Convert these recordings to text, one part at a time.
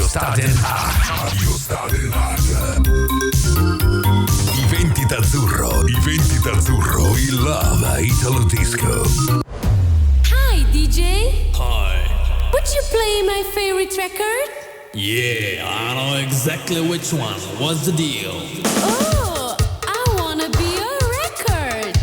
Stad in Haag. Radio Stad in Haag. Iventi d'azzurro, il Love Italo Disco. Hi DJ. Hi. Would you play my favorite record? Yeah, I know exactly which one. What's the deal? Oh, I wanna be a record.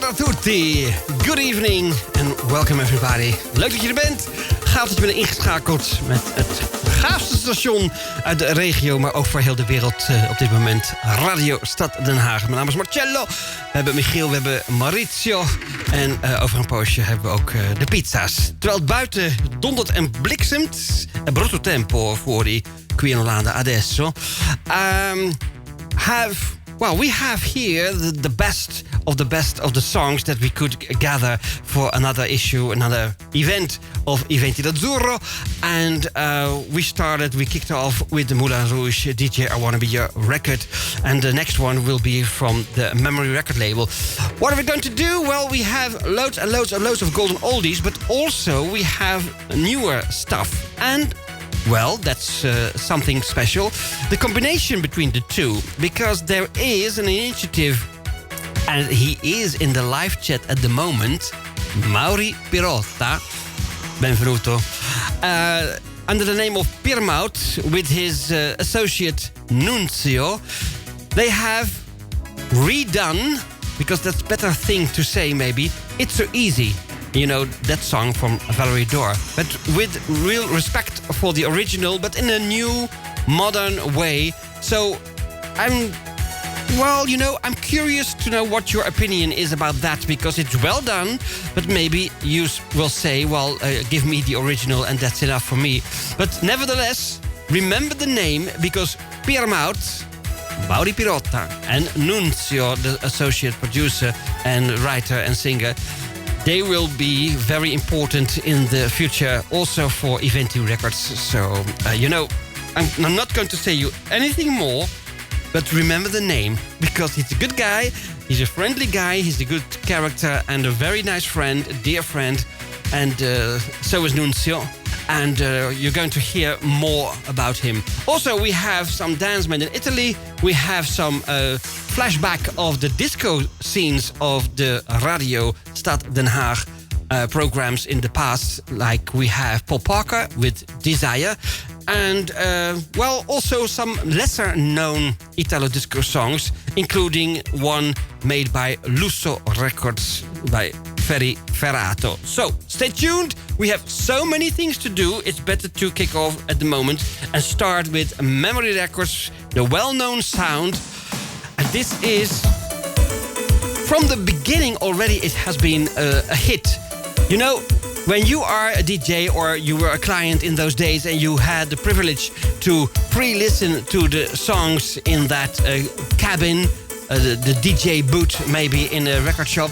Buonasera a tutti. Good evening and welcome everybody. Leuk dat je er bent. Gaaf dat je bent ingeschakeld met het gaafste station uit de regio, maar ook voor heel de wereld op dit moment. Radio Stad Den Haag. Mijn naam is Marcello. We hebben Michiel, we hebben Maurizio. En over een poosje hebben we ook de pizza's. Terwijl het buiten dondert en bliksemt. Brutto tempo voor die qui in Olanda adesso. We have here the best of the songs that we could gather for another issue, another event of Iventi d'Azzurro. And we kicked off with the Moulin Rouge DJ I Wanna Be Your record. And the next one will be from the Memory record label. What are we going to do? Well, we have loads and loads of golden oldies, but also we have newer stuff. And well, that's something special. The combination between the two, because there is an initiative, and he is in the live chat at the moment, Mauri Pirotta, benvenuto, under the name of Pirmout, with his associate Nunzio. They have redone, because that's a better thing to say maybe, It's So Easy. You know, that song from Valerie Dore. But with real respect for the original, but in a new, modern way. So, I'm curious to know what your opinion is about that, because it's well done, but maybe you will say, give me the original and that's enough for me. But nevertheless, remember the name, because Pirmout, Mauri Pirotta, and Nunzio, the associate producer and writer and singer, they will be very important in the future also for Iventi Records. So, I'm not going to say you anything more, but remember the name, because he's a good guy, he's a friendly guy, he's a good character and a very nice friend, a dear friend, and so is Nunzio. And you're going to hear more about him. Also, we have some dance men in Italy. We have some flashback of the disco scenes of the Radio Stad Den Haag programs in the past. Like we have Paul Parker with Desire. And, also some lesser-known Italo disco songs, including one made by Lusso Records by Ferry Ferrato. So, stay tuned. We have so many things to do. It's better to kick off at the moment and start with Memory Records, the well-known sound. And this is, from the beginning already, it has been a hit. You know, when you are a DJ or you were a client in those days and you had the privilege to pre-listen to the songs in that cabin, the DJ booth maybe in a record shop,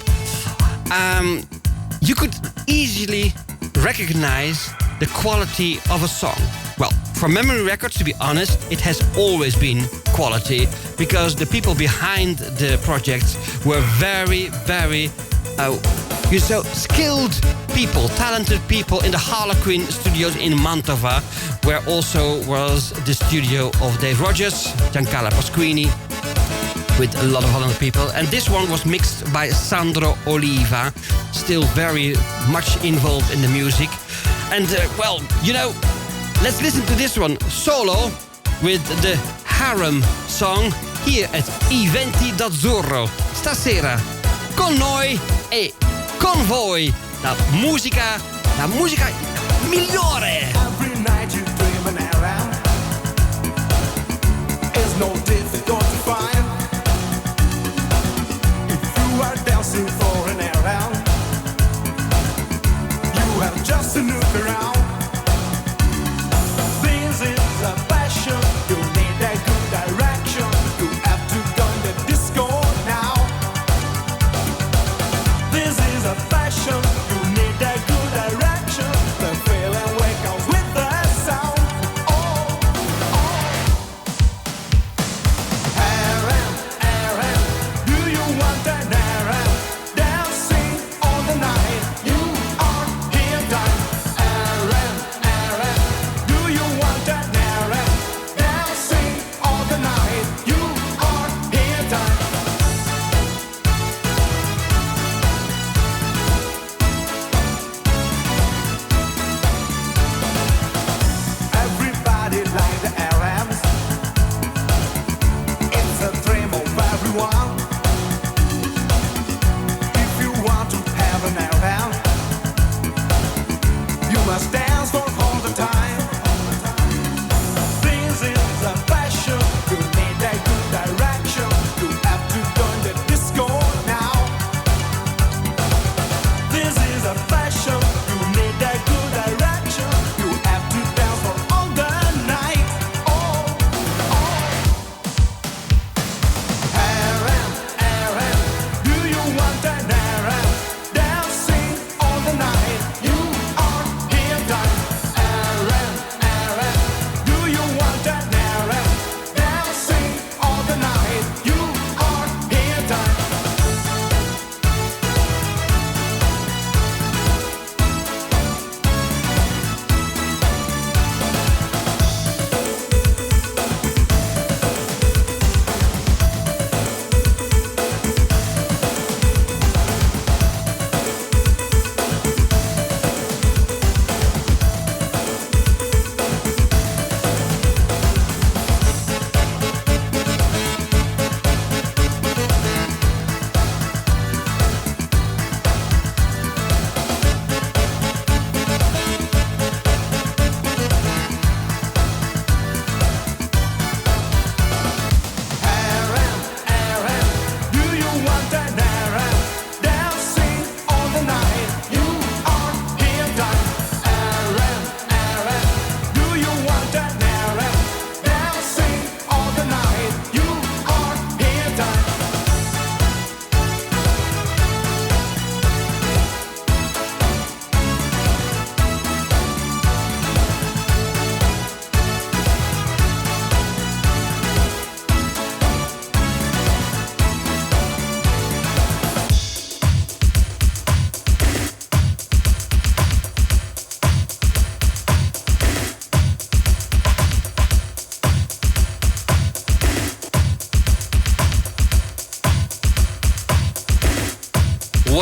you could easily recognize the quality of a song. Well, for Memory Records, to be honest, it has always been quality, because the people behind the projects were very, very skilled people, talented people in the Harlequin studios in Mantova, where also was the studio of Dave Rogers, Giancarlo Pasquini, with a lot of Holland people. And this one was mixed by Sandro Oliva, still very much involved in the music. And, let's listen to this one, solo, with the Harem song, here at Iventi d'Azzurro. Stasera, con noi e con voi, la musica migliore. Every night you dream an around. It's no difficult to find. If you are dancing for an around, you have just to look around. This is a passion, you need a good direction. You have to go in the disco now. This is a passion, you need a good direction. The feeling wake comes with the sound. Oh, oh.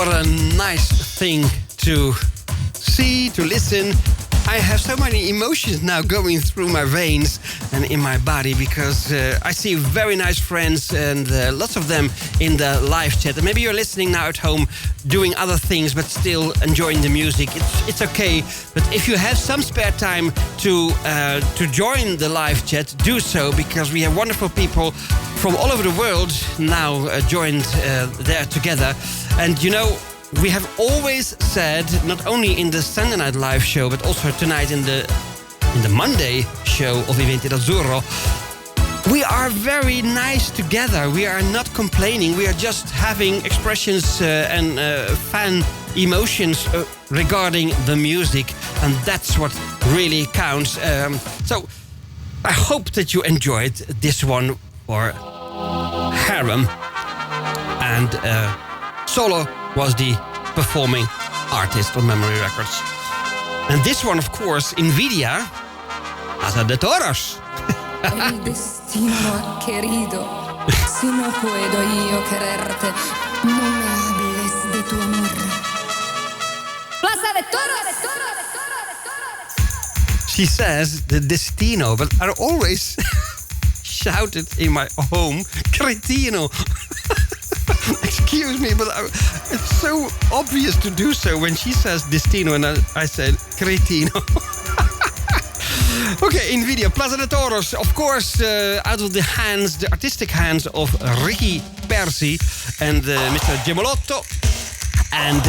What a nice thing to see, to listen. I have so many emotions now going through my veins and in my body because I see very nice friends and lots of them in the live chat. And maybe you're listening now at home doing other things but still enjoying the music. It's okay. But if you have some spare time to join the live chat, do so, because we have wonderful people from all over the world now joined there together. And you know, we have always said, not only in the Sunday Night Live show, but also tonight in the Monday show of Iventi Azzurro, we are very nice together. We are not complaining. We are just having expressions and fan emotions regarding the music. And that's what really counts. So I hope that you enjoyed this one for Harem. And Solo was the performing artist on Memory Records. And this one, of course, Nvidia, Plaza de Toros. El destino no ha querido, si no puedo yo quererte, no me hables de tu amor. Plaza de Toros! She says the destino, but I always shouted in my home, cretino. Excuse me, but it's so obvious to do so when she says destino and I said cretino. Okay, Nvidia, Plaza de Toros, of course, out of the hands, the artistic hands of Ricky Persi and Mr. Gemolotto. And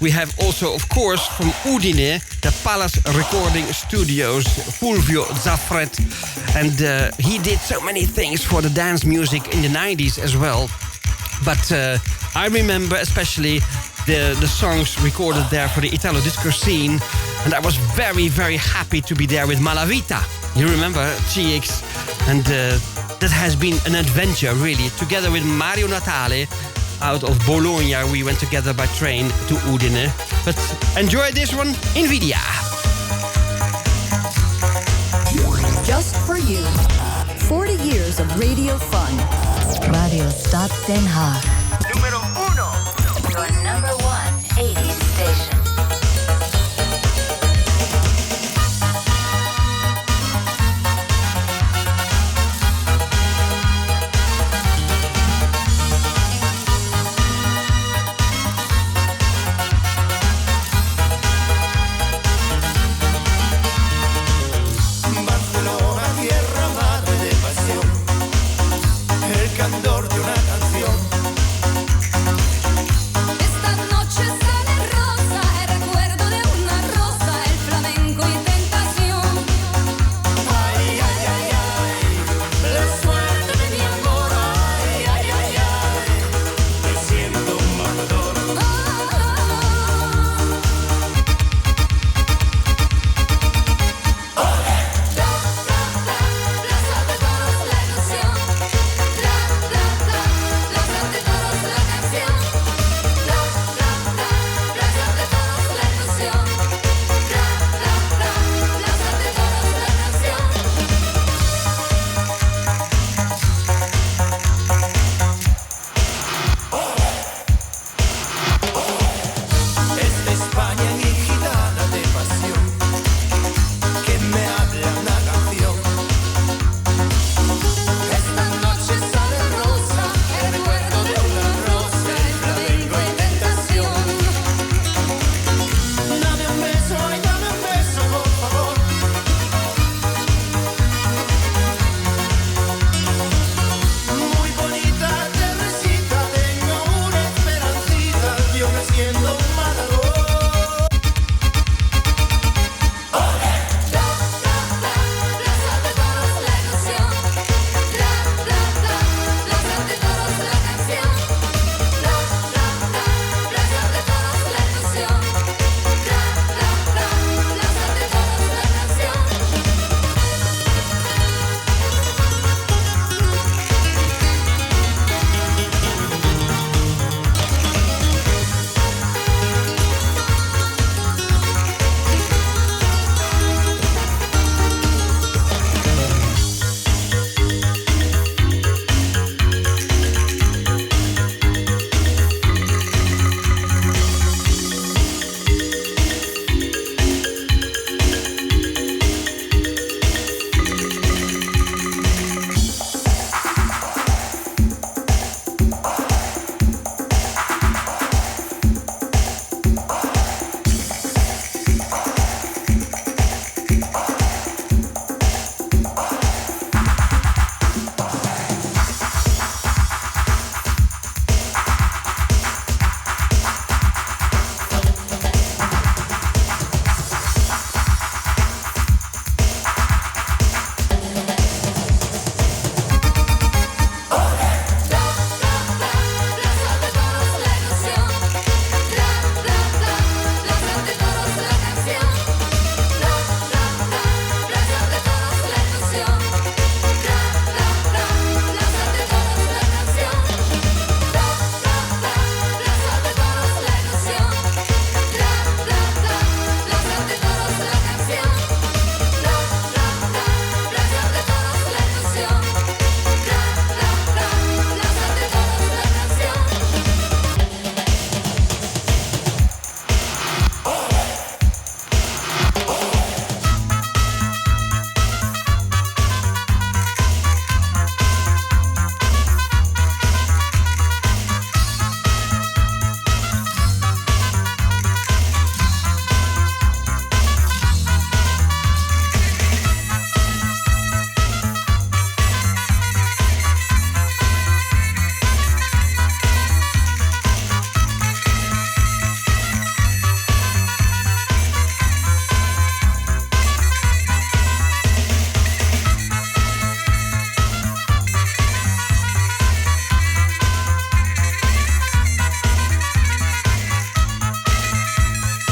we have also, of course, from Udine, the Palace Recording Studios, Fulvio Zaffret. And he did so many things for the dance music in the 90s as well. But I remember especially the songs recorded there for the Italo disco scene. And I was very, very happy to be there with Malavita. You remember GX? And that has been an adventure, really. Together with Mario Natale, out of Bologna, we went together by train to Udine. But enjoy this one, Nvidia. Just for you, 40 years of radio fun. Radio Stad Den Haag. Número 1. Your number one 80s station. Barcelona, tierra madre de pasión, el candor de una canción.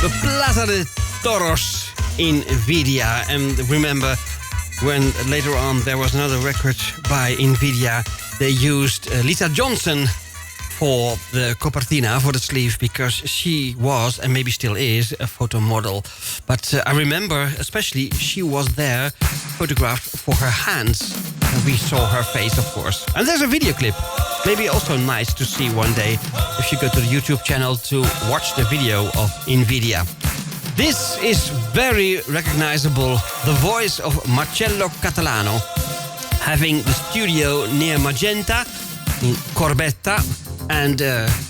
the Plaza de Toros in Invidia. And remember when later on there was another record by Invidia, they used Lisa Johnson for the copertina, for the sleeve, because she was, and maybe still is, a photo model. But I remember, especially, she was there, photographed for her hands. And we saw her face, of course. And there's a video clip. Maybe also nice to see one day if you go to the YouTube channel to watch the video of Invidia. This is very recognizable, the voice of Marcello Catalano, having the studio near Magenta in Corbetta. And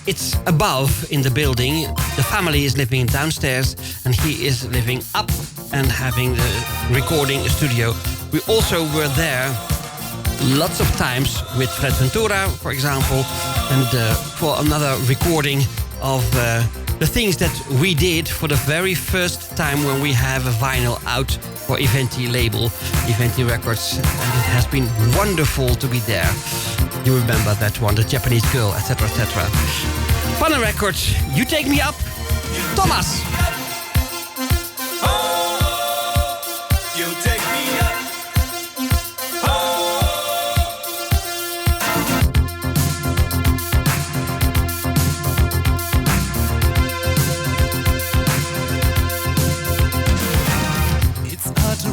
it's above in the building. The family is living downstairs and he is living up and having the recording studio. We also were there lots of times with Fred Ventura, for example, and for another recording of the things that we did for the very first time when we have a vinyl out for Iventi label, Iventi Records, and it has been wonderful to be there. You remember that one, the Japanese girl, etc., etc. Fun Records, You Take Me Up, Thomas. You take me up.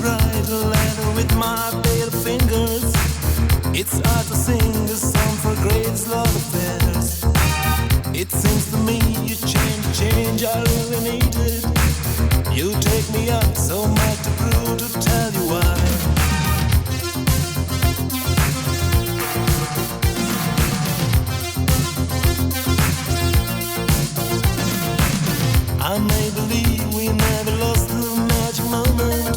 Write a letter with my bare fingers. It's hard to sing a song for greatest love affairs. It seems to me you change, I really need it. You take me up so much to prove, to tell you why. I may believe we never lost the magic moment.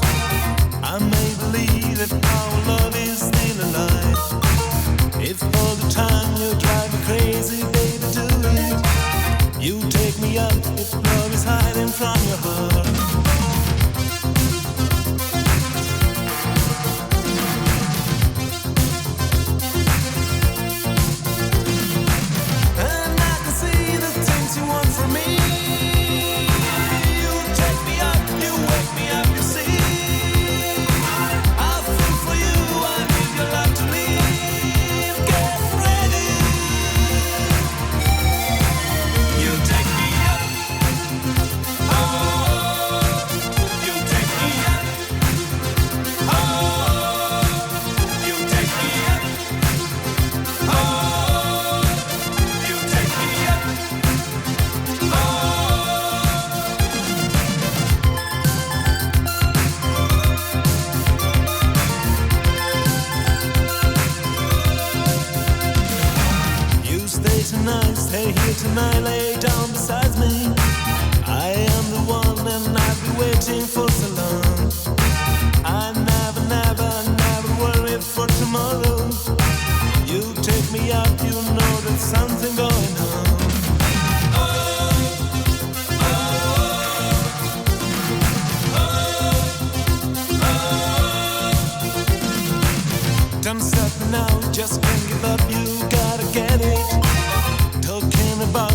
I may believe that our love is still alive. If all the time you drive me crazy, baby, do it. You take me up if love is hiding from your heart. And I can see the things you want from me. You take me up, you wake me up, you see. Stay here tonight, lay down beside me. I am the one and I've been waiting for so long. I never worry for tomorrow. You take me up, you know there's something going on. Don't stop me now, just can't give up, you gotta get it. Talking about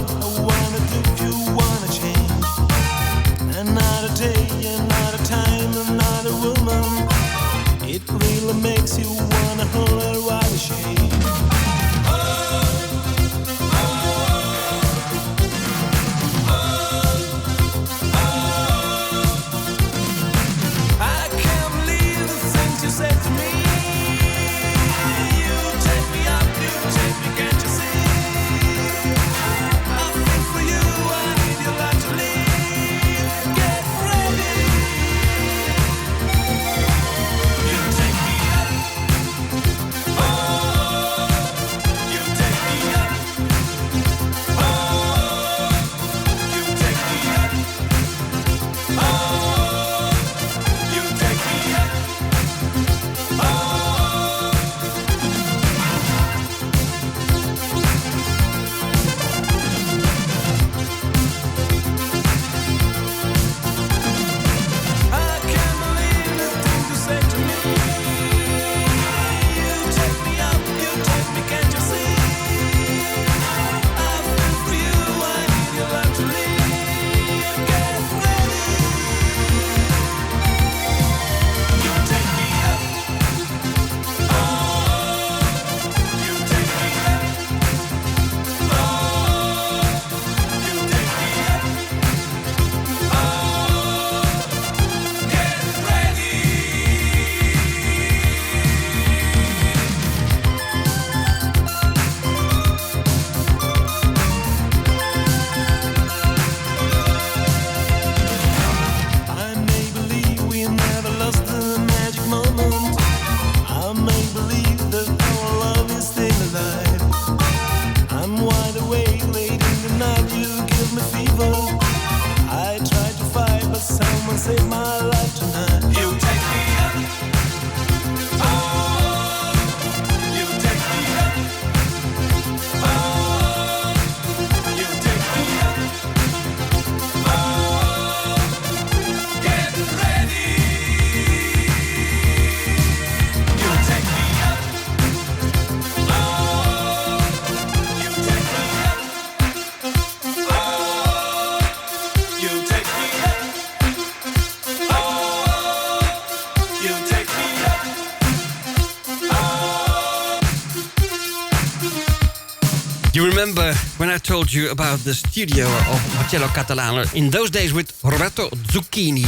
remember when I told you about the studio of Marcello Catalano in those days with Roberto Zucchini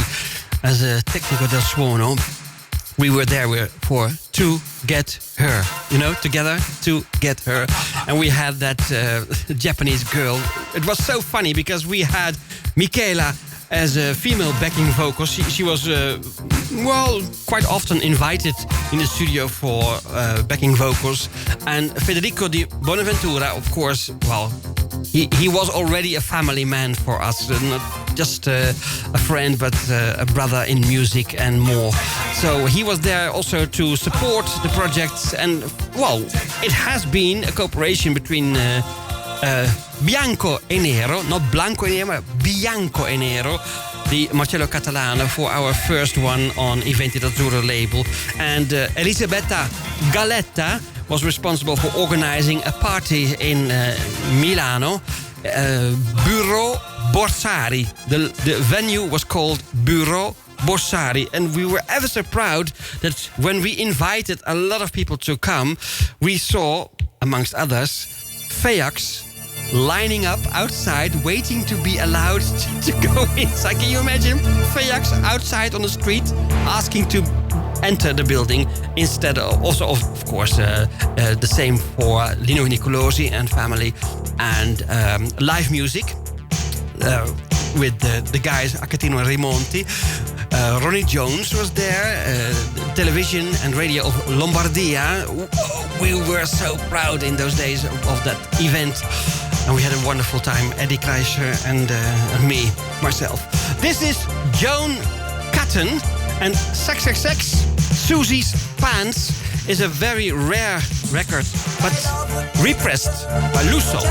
as a tecnico del suono. We were there for To Get Her, together to get her. And we had that Japanese girl. It was so funny because we had Michaela as a female backing vocal. She was, quite often invited in the studio for backing vocals. And Federico di Bonaventura, of course, he was already a family man for us. Not just a friend, but a brother in music and more. So he was there also to support the projects. And, it has been a cooperation between Bianco e Nero, not Blanco e Nero, but Bianco e Nero, the Marcello Catalano, for our first one on Iventi d'Azzurro label. And Elisabetta Galletta was responsible for organizing a party in Milano, Bureau Borsari. The venue was called Bureau Borsari, and we were ever so proud that when we invited a lot of people to come, we saw, amongst others, Feax lining up outside, waiting to be allowed to go inside. Can you imagine Feax outside on the street, asking to enter the building? Instead, also of course, the same for Lino Nicolosi and family, and live music with the guys Acatino and Rimonti. Ronnie Jones was there, television and radio of Lombardia. We were so proud in those days of that event. And we had a wonderful time, Eddie Kreischer and me, myself. This is Joan Cotton, and XXX, Susie's Pants, is a very rare record, but repressed by Lusso.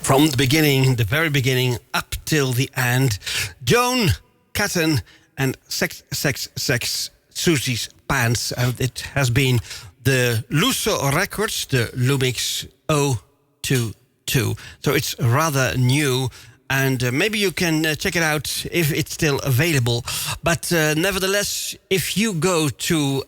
From the beginning, the very beginning, up till the end. Joan Catton and Sex, Susie's Pants. It has been the Luso Records, the Lumix 022. So it's rather new. And maybe you can check it out if it's still available. But nevertheless, if you go to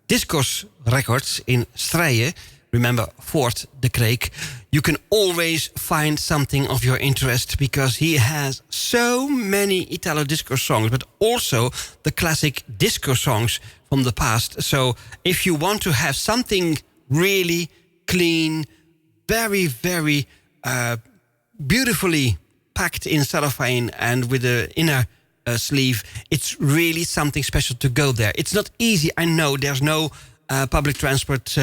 Discourse Records in Strijen, remember Fort de Kreek, you can always find something of your interest because he has so many Italo disco songs, but also the classic disco songs from the past. So if you want to have something really clean, very, very beautifully packed in cellophane and with the inner sleeve, it's really something special to go there. It's not easy, I know. There's no public transport,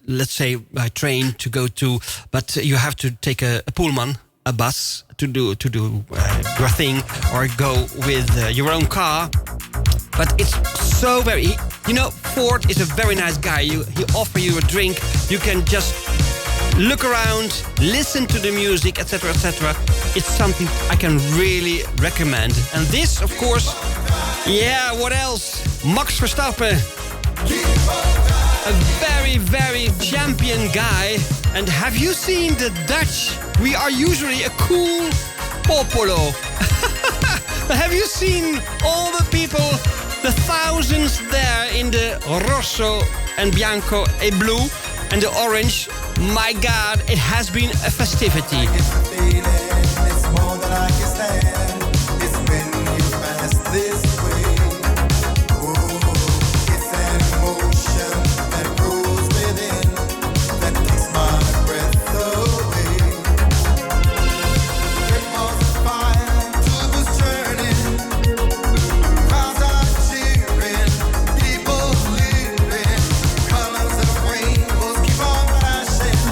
let's say by train to go to, but you have to take a pullman, a bus to do your thing, or go with your own car. But it's so very, Ford is a very nice guy. He offer you a drink. You can just look around, listen to the music, etc., etc. It's something I can really recommend. And this, of course, what else? Max Verstappen. A very, very champion guy. And have you seen the Dutch? We are usually a cool popolo. Have you seen all the people, the thousands there in the rosso and bianco e blu and the orange? My God, it has been a festivity. It's more than I can stand. It's when you pass this way. It's an emotion that grows within, that takes my breath away. It was a fire to this journey. Crowds are cheering, people leering, colors of rainbows keep on flashing.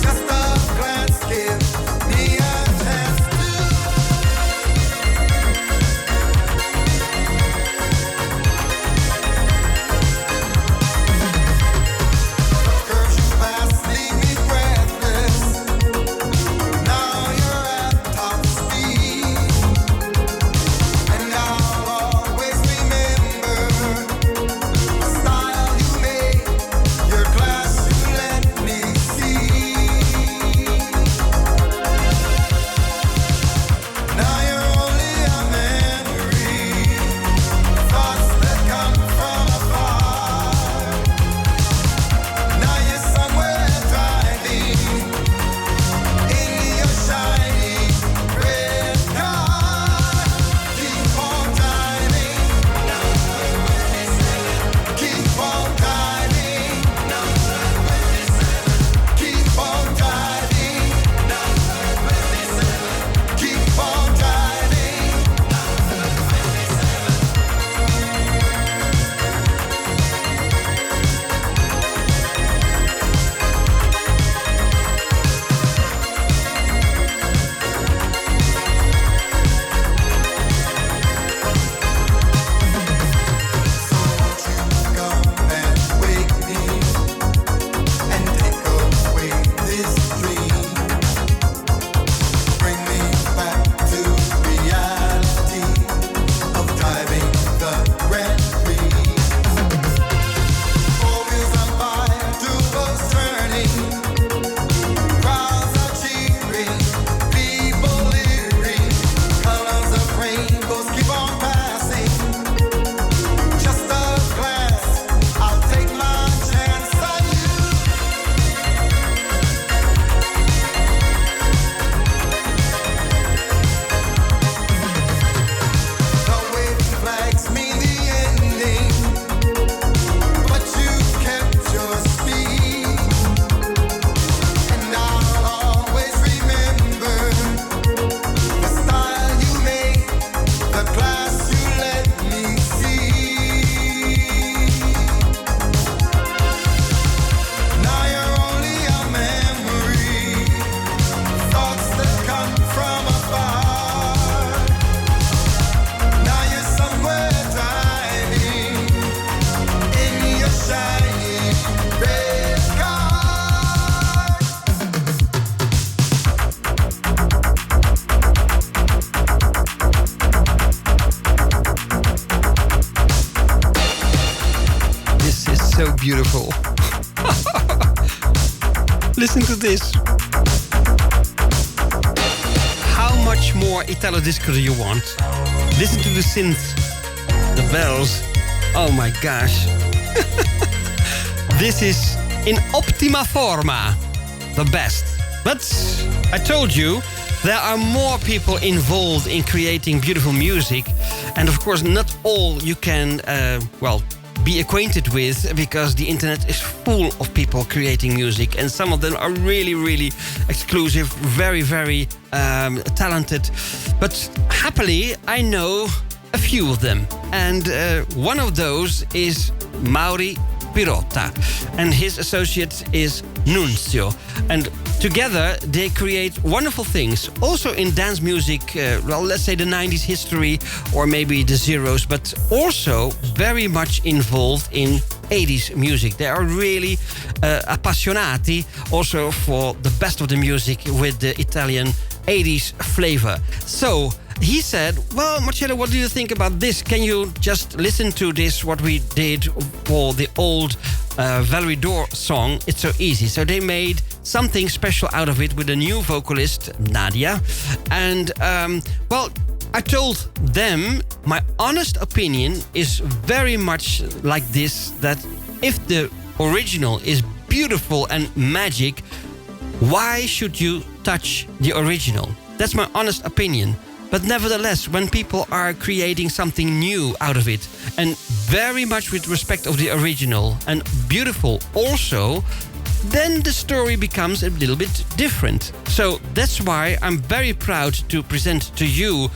Just a glance gives me a chance to beautiful. Listen to this. How much more Italo disco do you want? Listen to the synth, the bells. Oh my gosh. This is in optima forma, the best. But I told you, there are more people involved in creating beautiful music. And of course, not all you can, be acquainted with, because the internet is full of people creating music. And some of them are really, really exclusive, very, very talented. But happily, I know a few of them. And one of those is Mauri Pirotta. And his associate is Nunzio. And together they create wonderful things. Also in dance music, let's say the 90s history or maybe the zeros, but also very much involved in 80s music. They are really appassionati also for the best of the music with the Italian 80s flavor. So he said, well, Marcello, what do you think about this? Can you just listen to this, what we did for the old Valerie Dore song, It's So Easy. So they made something special out of it with a new vocalist, Nadia. And, I told them my honest opinion is very much like this, that if the original is beautiful and magic, why should you touch the original? That's my honest opinion. But nevertheless, when people are creating something new out of it, and very much with respect of the original and beautiful also, then the story becomes a little bit different. So that's why I'm very proud to present to you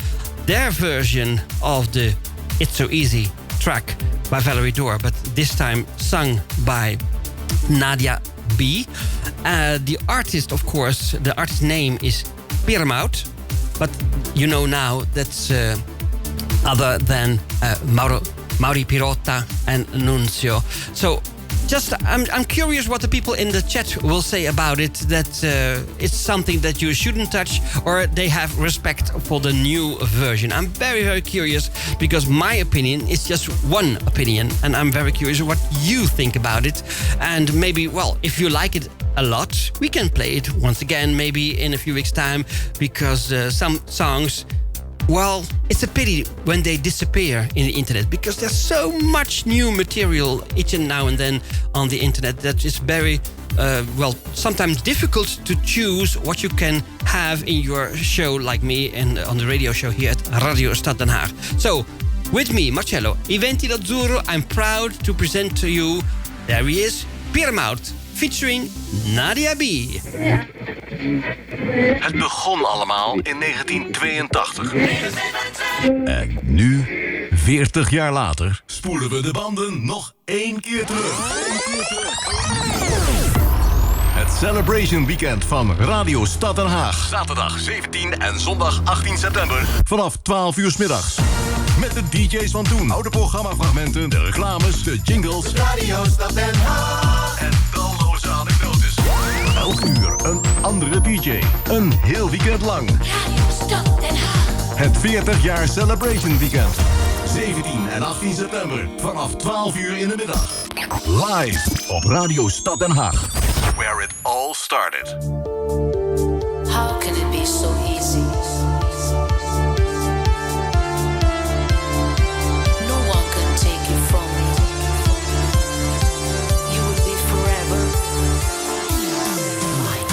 their version of the It's So Easy track by Valerie Dore, but this time sung by Nadia B. The artist, of course, the artist's name is Piermout. But you know now that's other than Mauri Pirotta and Nunzio. So just I'm curious what the people in the chat will say about it, that it's something that you shouldn't touch, or they have respect for the new version. I'm very, very curious, because my opinion is just one opinion, and I'm very curious what you think about it. And maybe, if you like it a lot, we can play it once again, maybe in a few weeks' time, because some songs, it's a pity when they disappear in the internet, because there's so much new material each and now and then on the internet that is very, sometimes difficult to choose what you can have in your show, like me and on the radio show here at Radio Stad Den Haag. So, with me, Marcello, Iventi d'Azzurro, I'm proud to present to you, there he is, Piermout, featuring Nadia B. Het begon allemaal in 1982. En nu, 40 jaar later, spoelen we de banden nog 1 keer terug. Het Celebration Weekend van Radio Stad Den Haag. Zaterdag 17 en zondag 18 september. Vanaf 12 uur 's middags. Met de DJ's van toen. Oude programmafragmenten, de reclames, de jingles. Radio Stad Den Haag. En talloze anekdotes. Elk uur een andere DJ. Een heel weekend lang. Radio Stad Den Haag. Het 40 jaar Celebration Weekend. 17 en 18 september. Vanaf 12 uur in de middag. Live op Radio Stad Den Haag. Where it all started. How can it be so easy? No one can take it from me. You will be forever mine.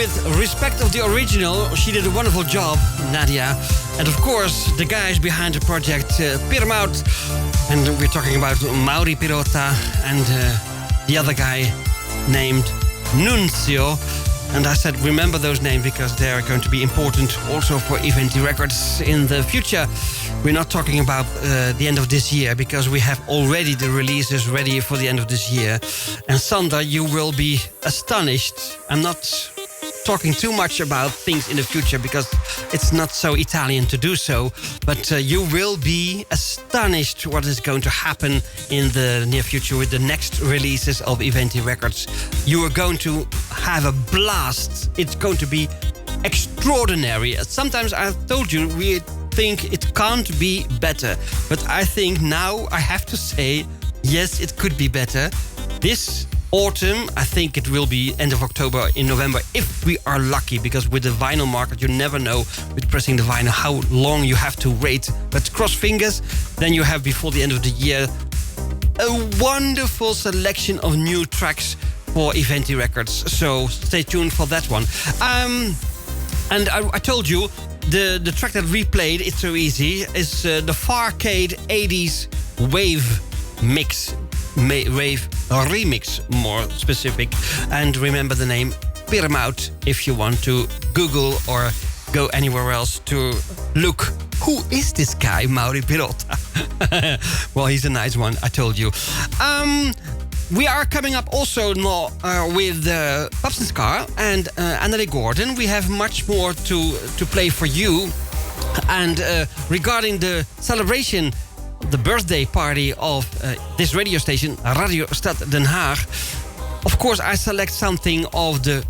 with respect of the original, she did a wonderful job, Nadia. And of course, the guys behind the project, Pirmout, and we're talking about Mauri Pirota and the other guy named Nunzio. And I said, remember those names because they are going to be important also for Iventi Records in the future. We're not talking about the end of this year because we have already the releases ready for the end of this year. And Sander, you will be astonished. I'm not talking too much about things in the future because it's not so Italian to do so. But you will be astonished what is going to happen in the near future with the next releases of Iventi Records. You are going to have a blast. It's going to be extraordinary. Sometimes I've told you we think it can't be better. But I think now I have to say, yes, it could be better. This autumn, I think it will be end of October, in November, if we are lucky, because with the vinyl market, you never know with pressing the vinyl how long you have to wait. But cross fingers, then you have before the end of the year a wonderful selection of new tracks for Iventi Records. So stay tuned for that one. And I told you, the track that we played, It's So Easy, is the Farcade 80s wave mix. Wave remix, more specific. And remember the name Pirmout if you want to Google or go anywhere else to look. Who is this guy, Mauri Pirota? Well, he's a nice one, I told you. We are coming up also more with Babs & Scar and Annalie Gordon. We have much more to play for you. And regarding the celebration, the birthday party of this radio station, Radio Stad Den Haag. Of course, I select something of the,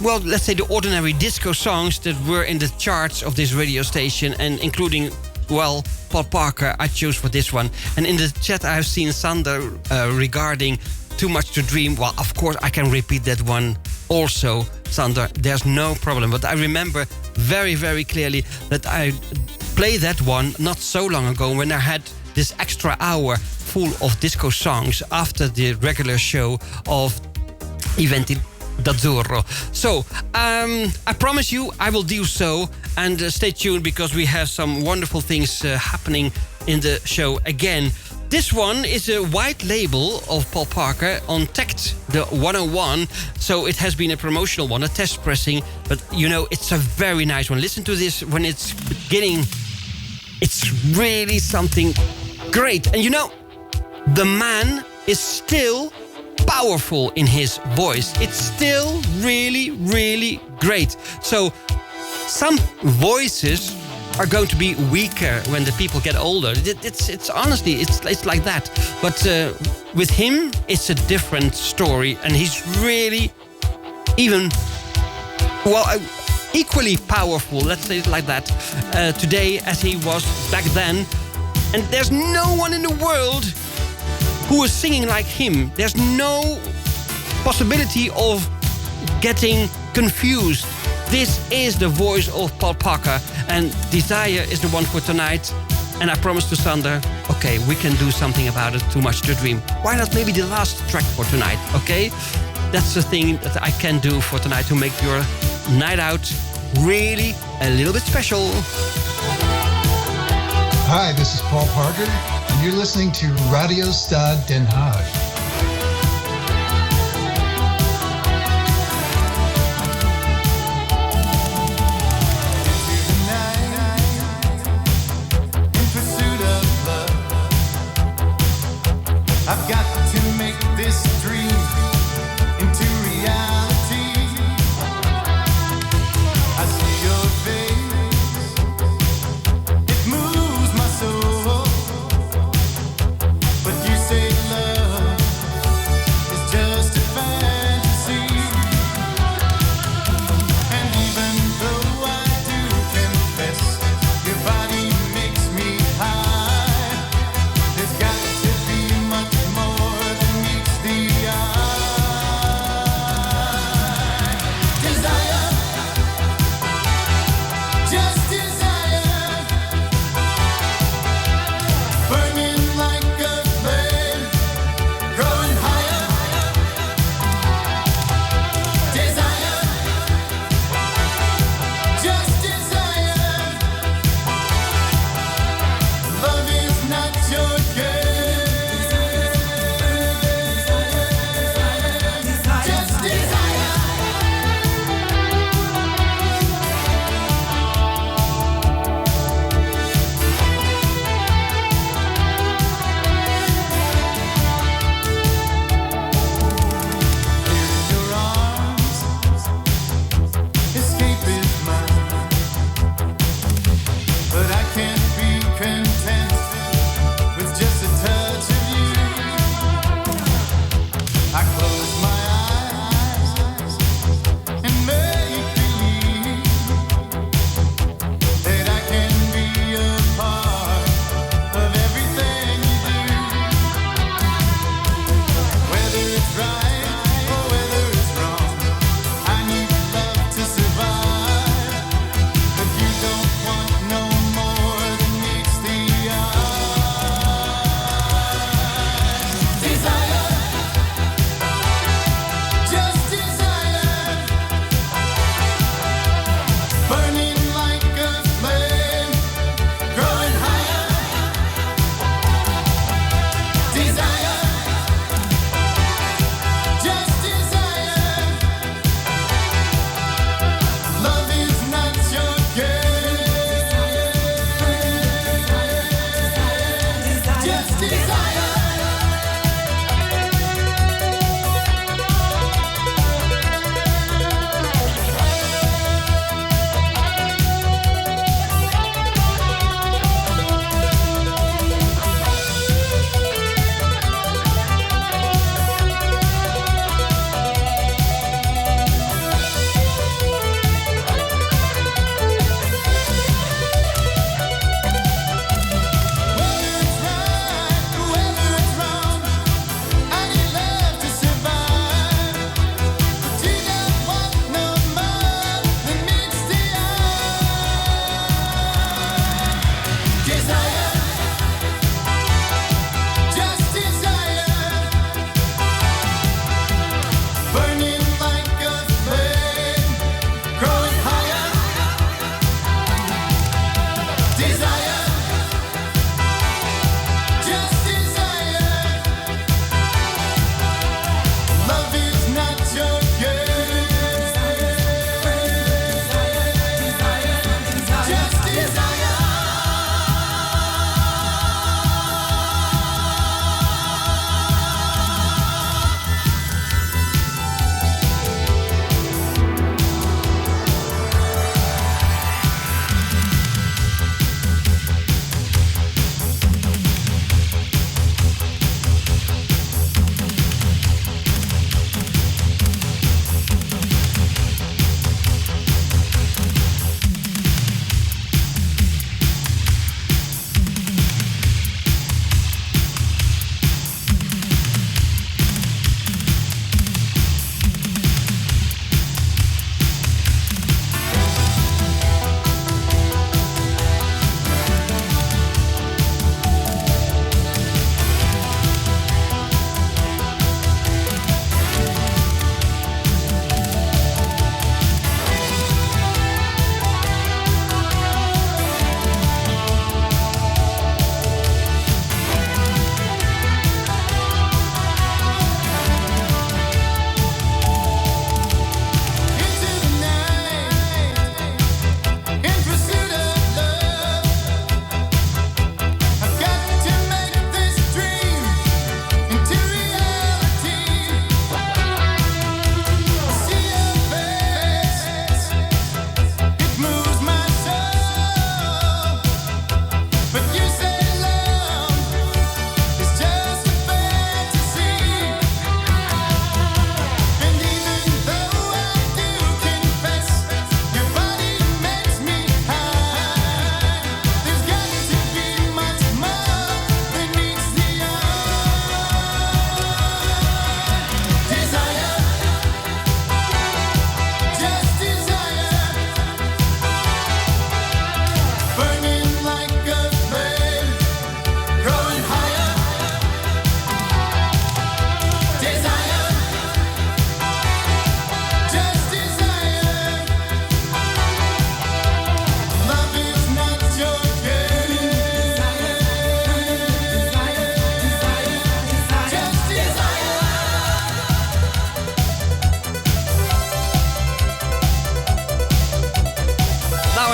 well, let's say the ordinary disco songs that were in the charts of this radio station, and including, well, Paul Parker, I chose for this one. And in the chat, I've seen Sander regarding Too Much to Dream. Well, of course, I can repeat that one also, Sander. There's no problem. But I remember very, very clearly that I played that one not so long ago when I had this extra hour full of disco songs after the regular show of Iventi d'Azzurro. So, I promise you I will do so. And stay tuned because we have some wonderful things happening in the show again. This one is a white label of Paul Parker on Tect, the 101. So it has been a promotional one, a test pressing. But, you know, it's a very nice one. Listen to this when it's beginning. It's really something great. And you know, the man is still powerful in his voice. It's still really, really great. So some voices are going to be weaker when the people get older. It's honestly, it's like that. But with him, it's a different story. And he's really even, well, equally powerful, let's say it like that, today as he was back then. And there's no one in the world who is singing like him. There's no possibility of getting confused. This is the voice of Paul Parker, and Desire is the one for tonight. And I promised to Sander, okay, we can do something about it, Too Much to Dream. Why not maybe the last track for tonight, okay? That's the thing that I can do for tonight to make your night out really a little bit special. Hi, this is Paul Parker, and you're listening to Radio Stad Den Haag. I've got to make this dream into reality. I see your face, it moves my soul. But you say love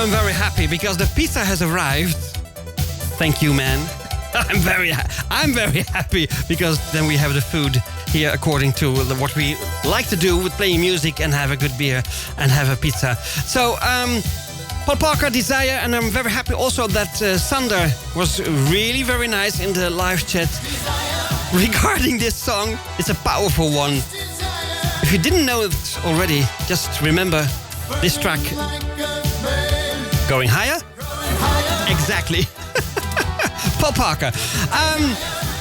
I'm very happy because the pizza has arrived. Thank you, man. I'm very happy because then we have the food here according to what we like to do with playing music and have a good beer and have a pizza. So, Paul Parker, Desire, and I'm very happy also that Sander was really very nice in the live chat regarding this song. It's a powerful one. If you didn't know it already, just remember this track. Going higher? Exactly. Paul Parker.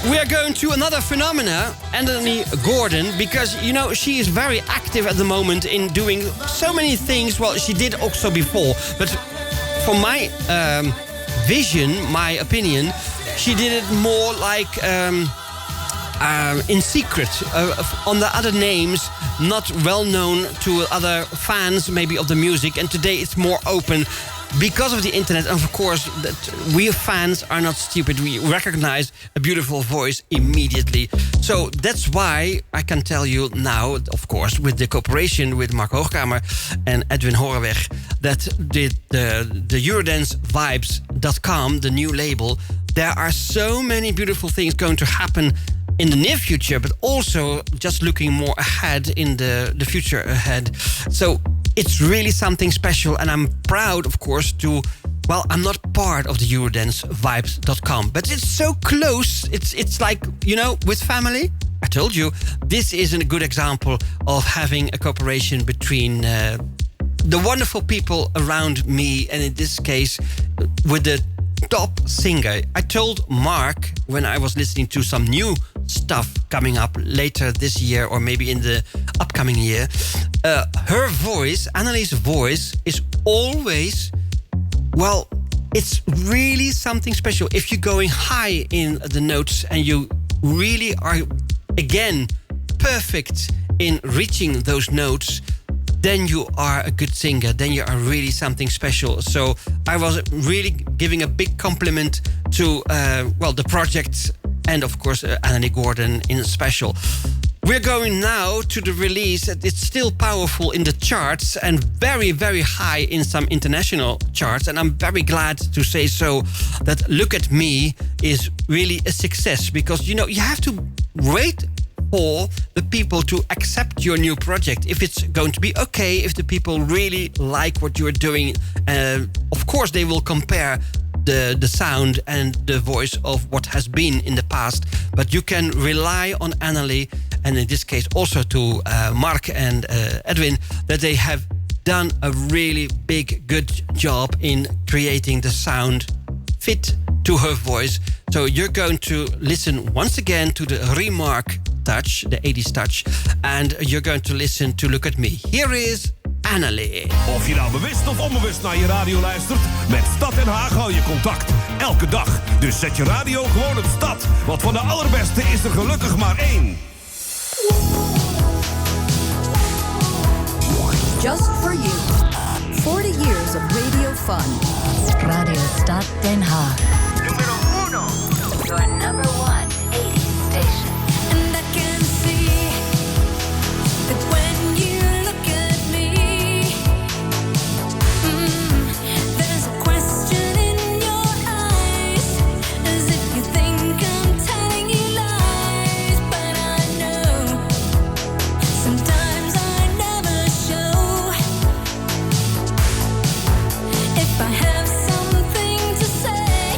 We are going to another phenomena, Anthony Gordon, because, you know, she is very active at the moment in doing so many things. Well, she did also before, but from my vision, my opinion, she did it more like in secret, on the other names, not well known to other fans maybe of the music, and today it's more open because of the internet. And of course, that we fans are not stupid. We recognize a beautiful voice immediately. So that's why I can tell you now, of course, with the cooperation with Mark Hoogkamer and Edwin Horenweg, that the EurodanceVibes.com, the new label, there are so many beautiful things going to happen in the near future, but also just looking more ahead in the future ahead. So it's really something special, and I'm proud, of course, to... Well, I'm not part of the EurodanceVibes.com, but it's so close. It's like, you know, with family. I told you, this is a good example of having a cooperation between the wonderful people around me, and in this case, with the top singer. I told Mark when I was listening to some new stuff coming up later this year or maybe in the upcoming year, her voice, Annalie's voice, is always, well, it's really something special. If you're going high in the notes and you really are, again, perfect in reaching those notes, then you are a good singer. Then you are really something special. So I was really giving a big compliment to, the project and, of course, Anthony Gordon in special. We're going now to the release that it's still powerful in the charts and very, very high in some international charts. And I'm very glad to say so that Look at Me is really a success, because, you know, you have to wait for the people to accept your new project. If it's going to be okay, if the people really like what you're doing, of course they will compare the sound and the voice of what has been in the past. But you can rely on Annalie, and in this case also to Mark and Edwin, that they have done a really big, good job in creating the sound fit to her voice. So you're going to listen once again to the Remark touch, the 80s touch, and you're going to listen to Look at Me. Here is Annalie. Of je nou bewust of onbewust naar je radio luistert, met Stad en Haag hou je contact. Elke dag. Dus zet je radio gewoon op Stad. Want van de allerbeste is er gelukkig maar één. Just for you. 40 years of radio fun. Radio Stad Den Haag. Numero 1. Your number 1 80s station. And I can see that when you look at me, there's a question in your eyes, as if you think I'm telling you lies. But I know sometimes I never show. If I have something to say,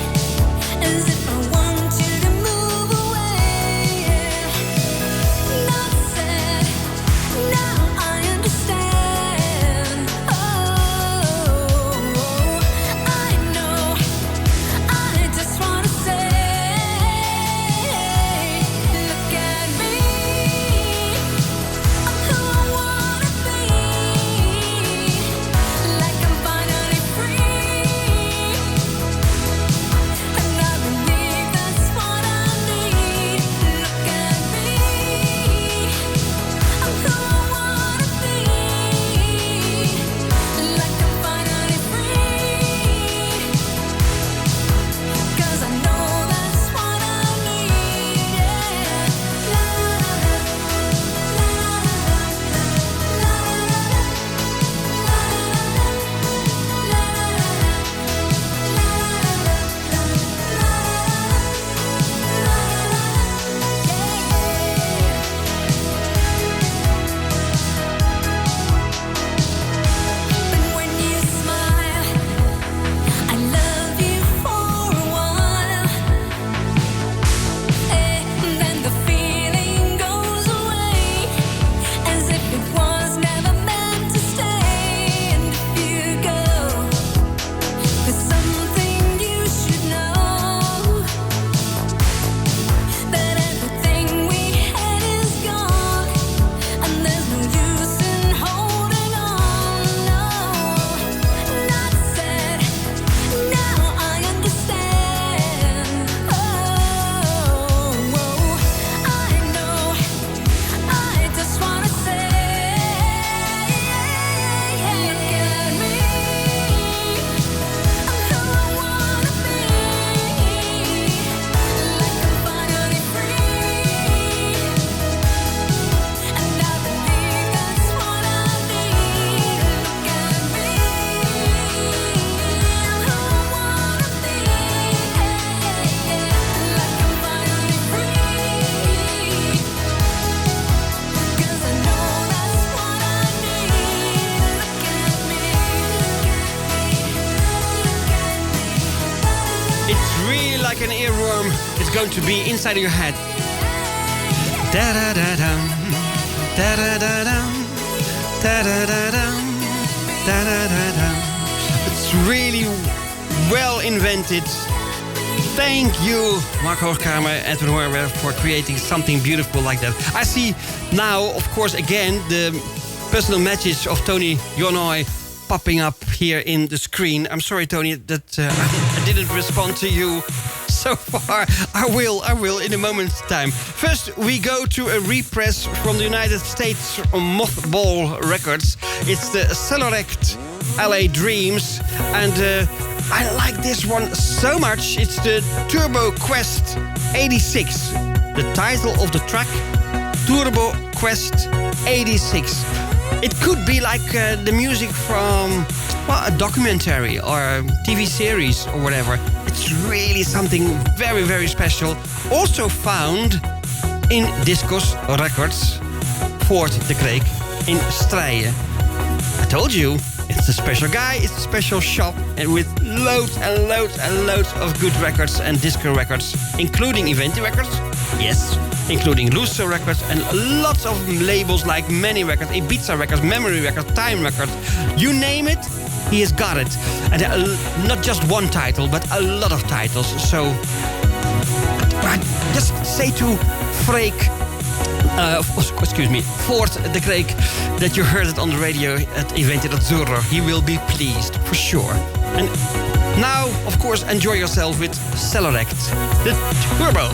like an earworm. It's going to be inside of your head. Da-da-da-dum, da-da-da-dum, da-da-da-dum, da-da-da-dum. It's really well invented. Thank you, Mark Hoogkamer, Edwin Horwer, for creating something beautiful like that. I see now, of course, again, the personal message of Tony Yonoy popping up here in the screen. I'm sorry, Tony, that I didn't respond to you so far. I will in a moment's time. First, we go to a repress from the United States Mothball Records. It's the Select LA Dreams, and I like this one so much. It's the Turbo Quest 86. The title of the track, Turbo Quest 86. It could be like the music from a documentary or a TV series or whatever. It's really something very, very special. Also found in Discos Records, Fort de Kreek in Strijen. I told you, it's a special guy, it's a special shop, and with loads and loads and loads of good records and disco records, including Iventi records, yes, including Lusso records, and lots of labels like Many Records, Ibiza Records, Memory Records, Time Records, you name it, he has got it. And not just one title, but a lot of titles. So I just say to Freek, Fort de Kreek, that you heard it on the radio at Iventi Azzurro. He will be pleased, for sure. And now, of course, enjoy yourself with Select, the Turbo.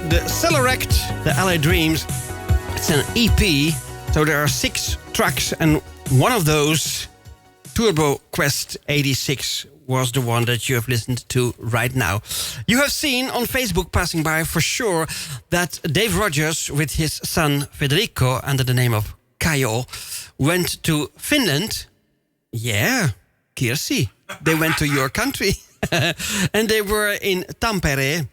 The Select, the LA Dreams. It's an EP, so there are 6 tracks, and one of those Turbo Quest 86 was the one that you have listened to right now. You have seen on Facebook passing by for sure that Dave Rogers with his son Federico under the name of Kayo went to Finland. Yeah, Kirsi. They went to your country. And they were in Tampere.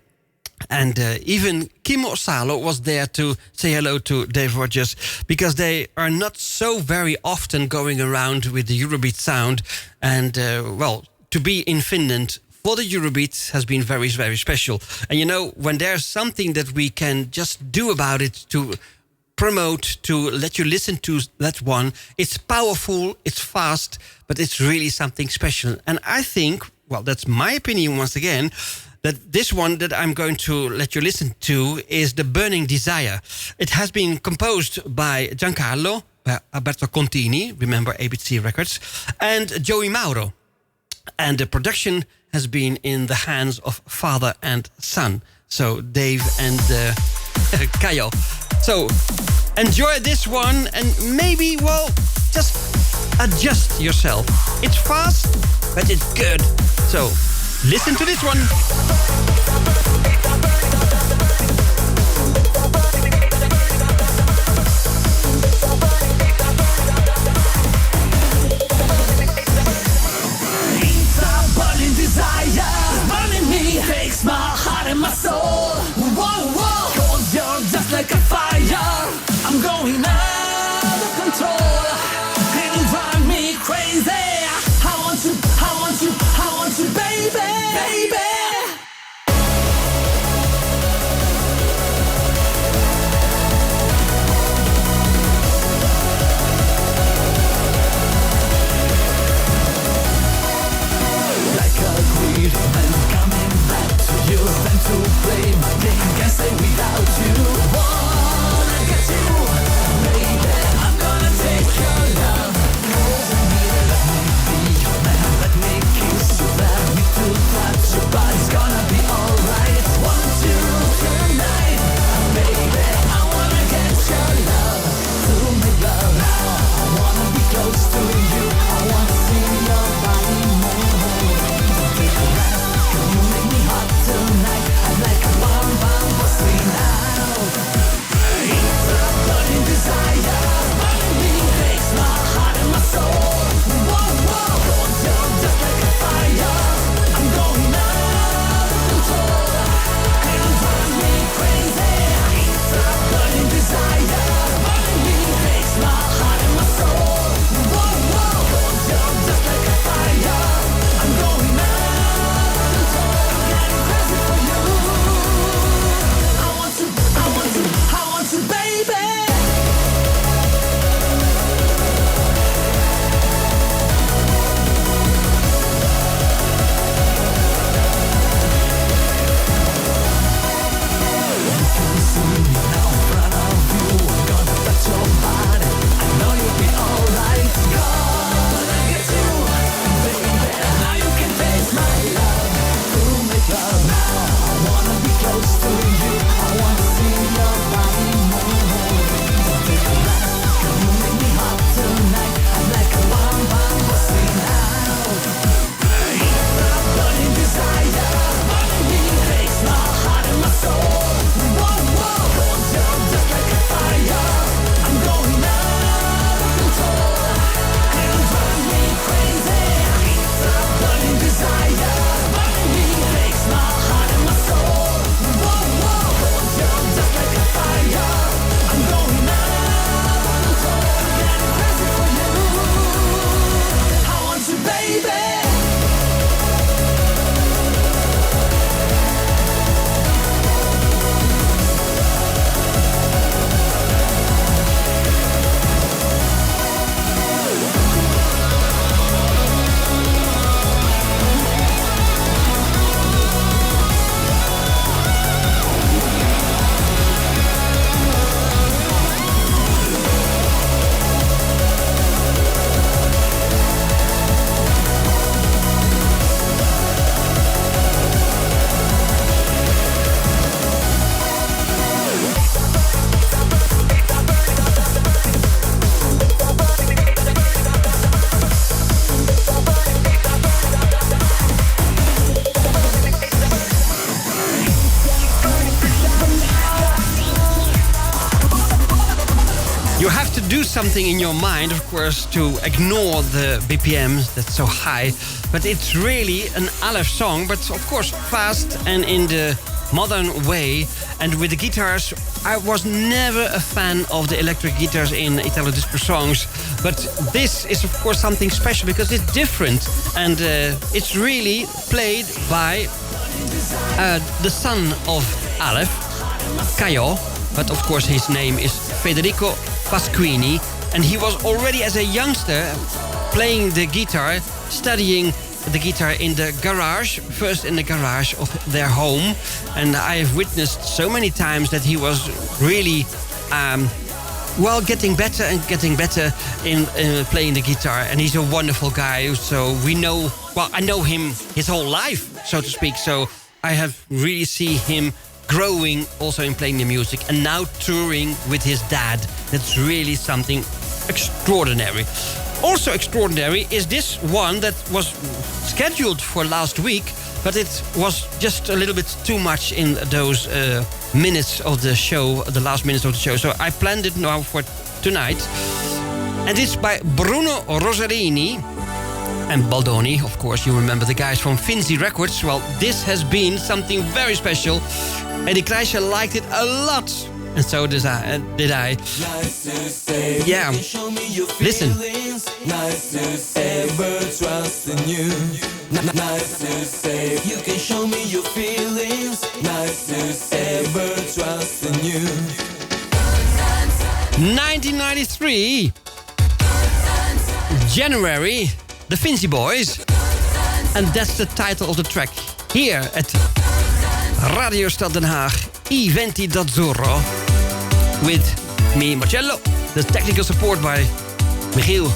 And even Kimmo Salo was there to say hello to Dave Rogers, because they are not so very often going around with the Eurobeat sound. And, to be in Finland for the Eurobeat has been very, very special. And you know, when there's something that we can just do about it to promote, to let you listen to that one, it's powerful, it's fast, but it's really something special. And I think, well, that's my opinion once again, that this one that I'm going to let you listen to is The Burning Desire. It has been composed by Giancarlo, Alberto Contini, remember ABC Records, and Joey Mauro. And the production has been in the hands of father and son. So Dave and Kayo. So enjoy this one and maybe, well, just adjust yourself. It's fast, but it's good. So listen to this one. Desire burning me, takes my heart and my soul. Whoa, whoa, 'cause you're just like a fire. I'm going out of control, and you drive me crazy. I want you, I want you, I want you, baby, baby. do something in your mind, of course, to ignore the BPM that's so high. But it's really an Aleph song, but of course fast and in the modern way. And with the guitars, I was never a fan of the electric guitars in Italo disco songs. But this is of course something special because it's different. And it's really played by the son of Aleph, Caio. But of course his name is Federico Pasquini. And he was already as a youngster playing the guitar, studying the guitar in the garage, first in the garage of their home. And I have witnessed so many times that he was really, getting better and getting better in playing the guitar. And he's a wonderful guy. So we know, I know him his whole life, so to speak. So I have really seen him growing also in playing the music and now touring with his dad. That's really something extraordinary. Also extraordinary is this one that was scheduled for last week, but it was just a little bit too much in those minutes of the show, the last minutes of the show. So I planned it now for tonight. And it's by Bruno Rosarini and Baldoni. Of course, you remember the guys from Finzi Records. Well, this has been something very special. Eddie Kreischer liked it a lot. And so did I. Yeah. Listen. Nice to say, ever trust in you. Nice to say, you can show me your feelings. Nice to say, ever trust in you. 1993, January, the Finzi Boys. And that's the title of the track here at Radio Stad Den Haag, Iventi d'Azzurro. With me, Marcello, the technical support by Michiel.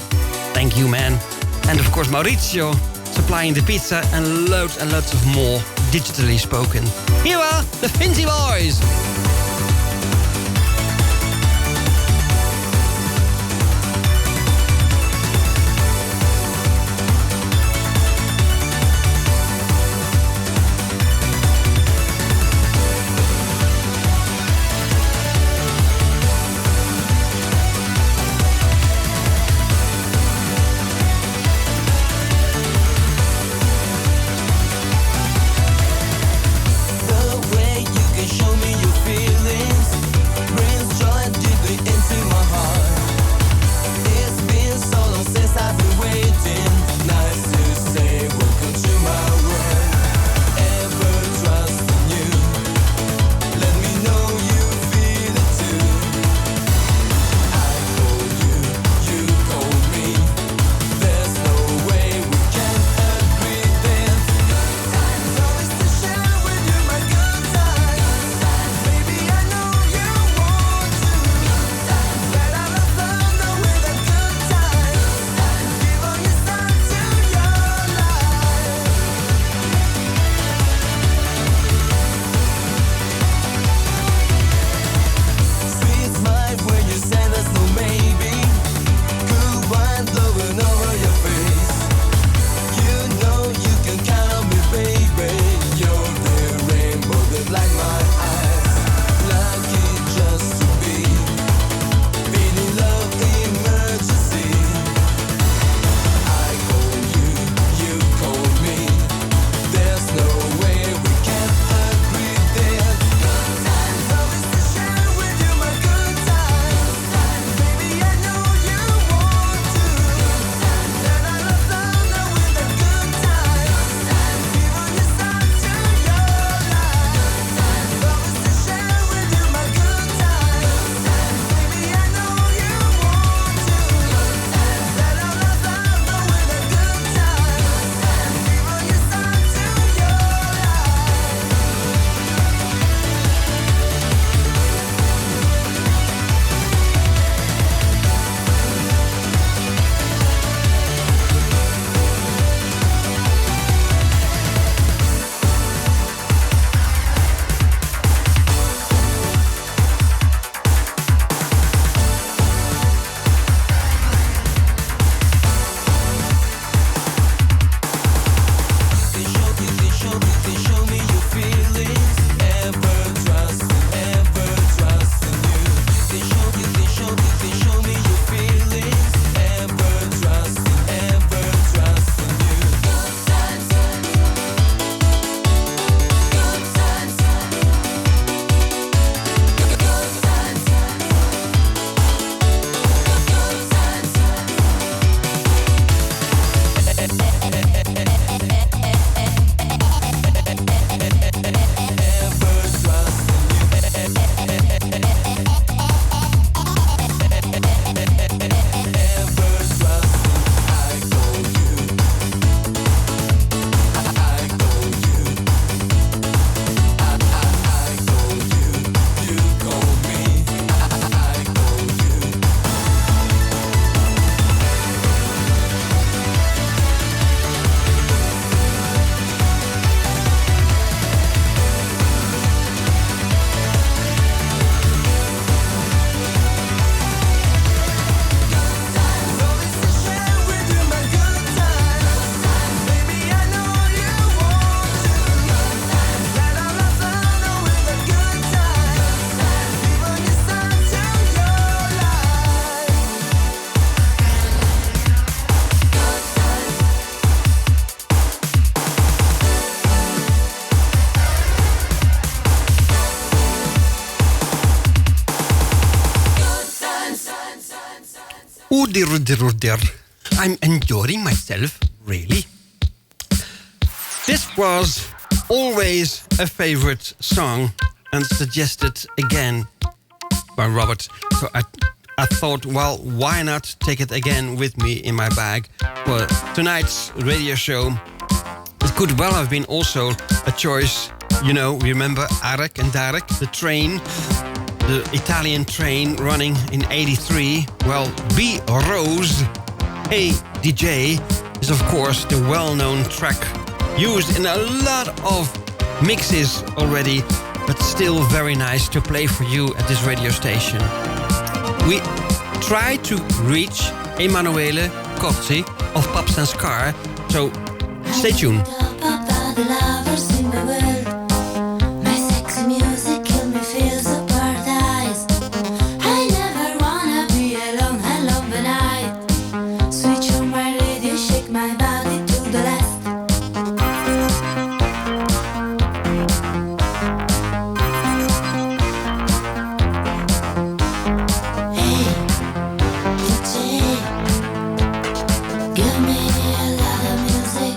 Thank you, man. And of course, Maurizio supplying the pizza and loads of more digitally spoken. Here are the Finzi Boys. The way you can show me your feelings. Oh dear, dear, dear. I'm enjoying myself, really. This was always a favorite song and suggested again by Robert. So I thought, well, why not take it again with me in my bag for tonight's radio show? It could well have been also a choice. You know, remember Arek and Darek, the train, the Italian train running in 83? Well, B. Rose, Hey DJ, is of course the well-known track used in a lot of mixes already, but still very nice to play for you at this radio station. We try to reach Emanuele Cozzi of Pops and Scar, so stay tuned. Give me a lot of music.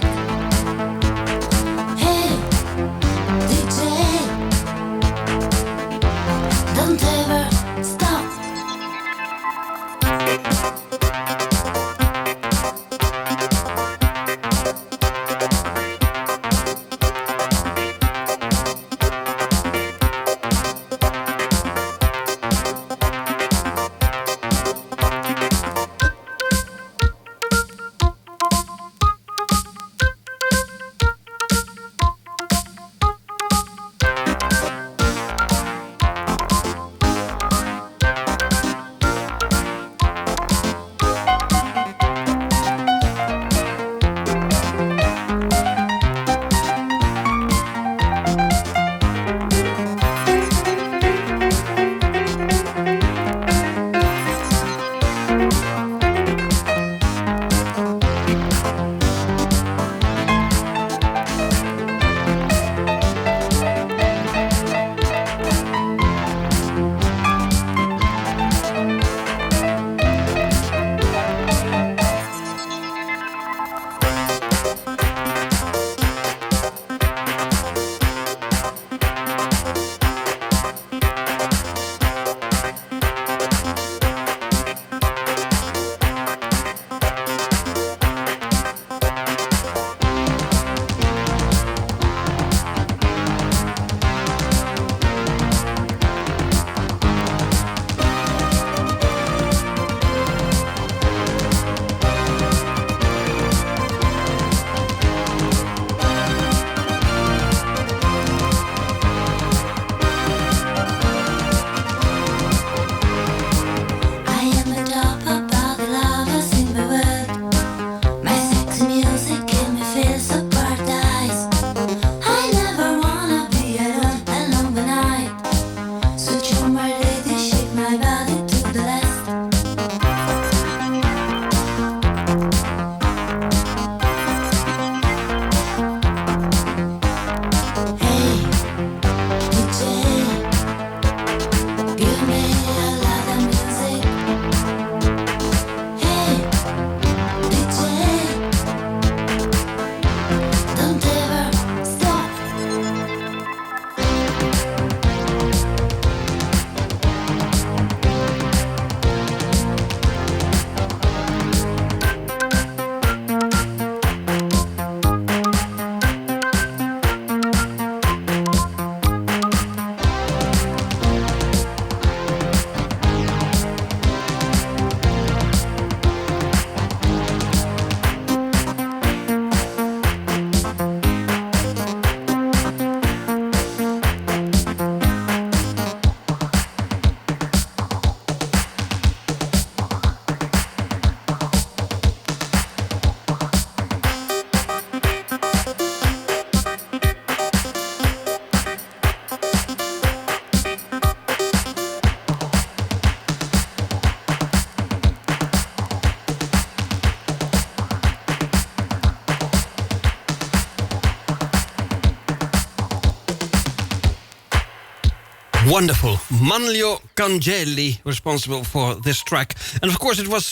Wonderful. Manlio Cangelli responsible for this track. And of course it was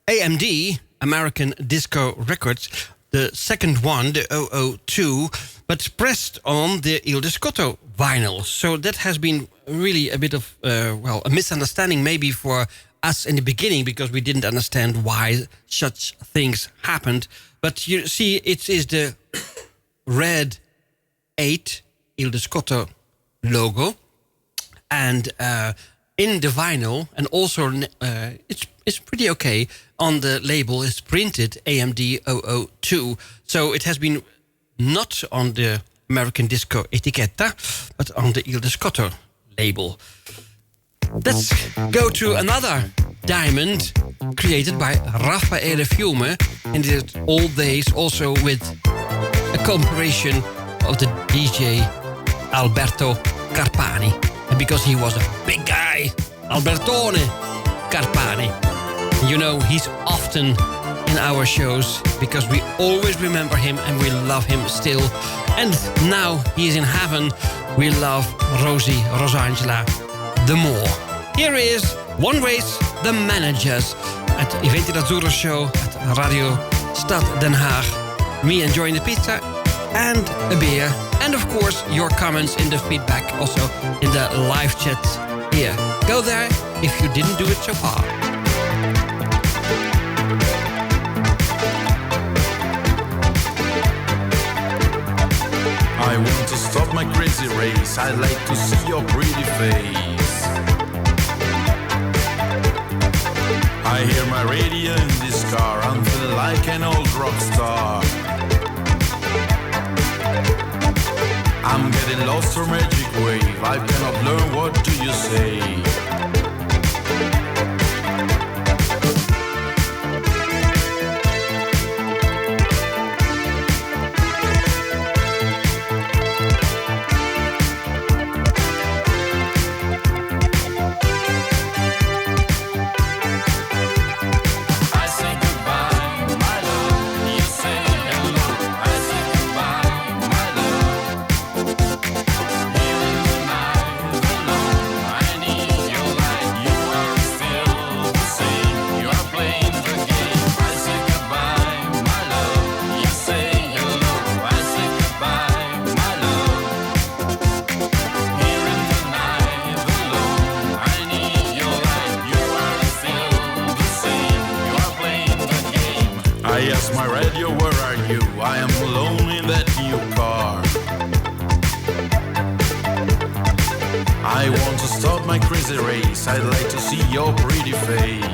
AMD, American Disco Records, the second one, the 002, but pressed on the Il Discotto vinyl. So that has been really a bit of, a misunderstanding maybe for us in the beginning, because we didn't understand why such things happened. But you see, it is the red 8 Il Discotto logo, and in the vinyl, and also it's pretty okay, on the label is printed AMD 002. So it has been not on the American Disco etichetta, but on the Il Discotto label. Let's go to another diamond created by Raffaele Fiume in the old days, also with a cooperation of the DJ Alberto Carpani. And because he was a big guy, Albertone Carpani. You know, he's often in our shows because we always remember him and we love him still. And now he is in heaven. We love Rosangela the more. Here is One Race, The Managers at Iventi Azzurro show at Radio Stad Den Haag. Me enjoying the pizza and a beer. And of course, your comments in the feedback, also in the live chat here. Go there if you didn't do it so far. I want to stop my crazy race. I like to see your pretty face. I hear my radio in this car. I'm feeling like an old rock star. I'm getting lost from magic wave. I cannot learn, what do you say? I'd like to see your pretty face.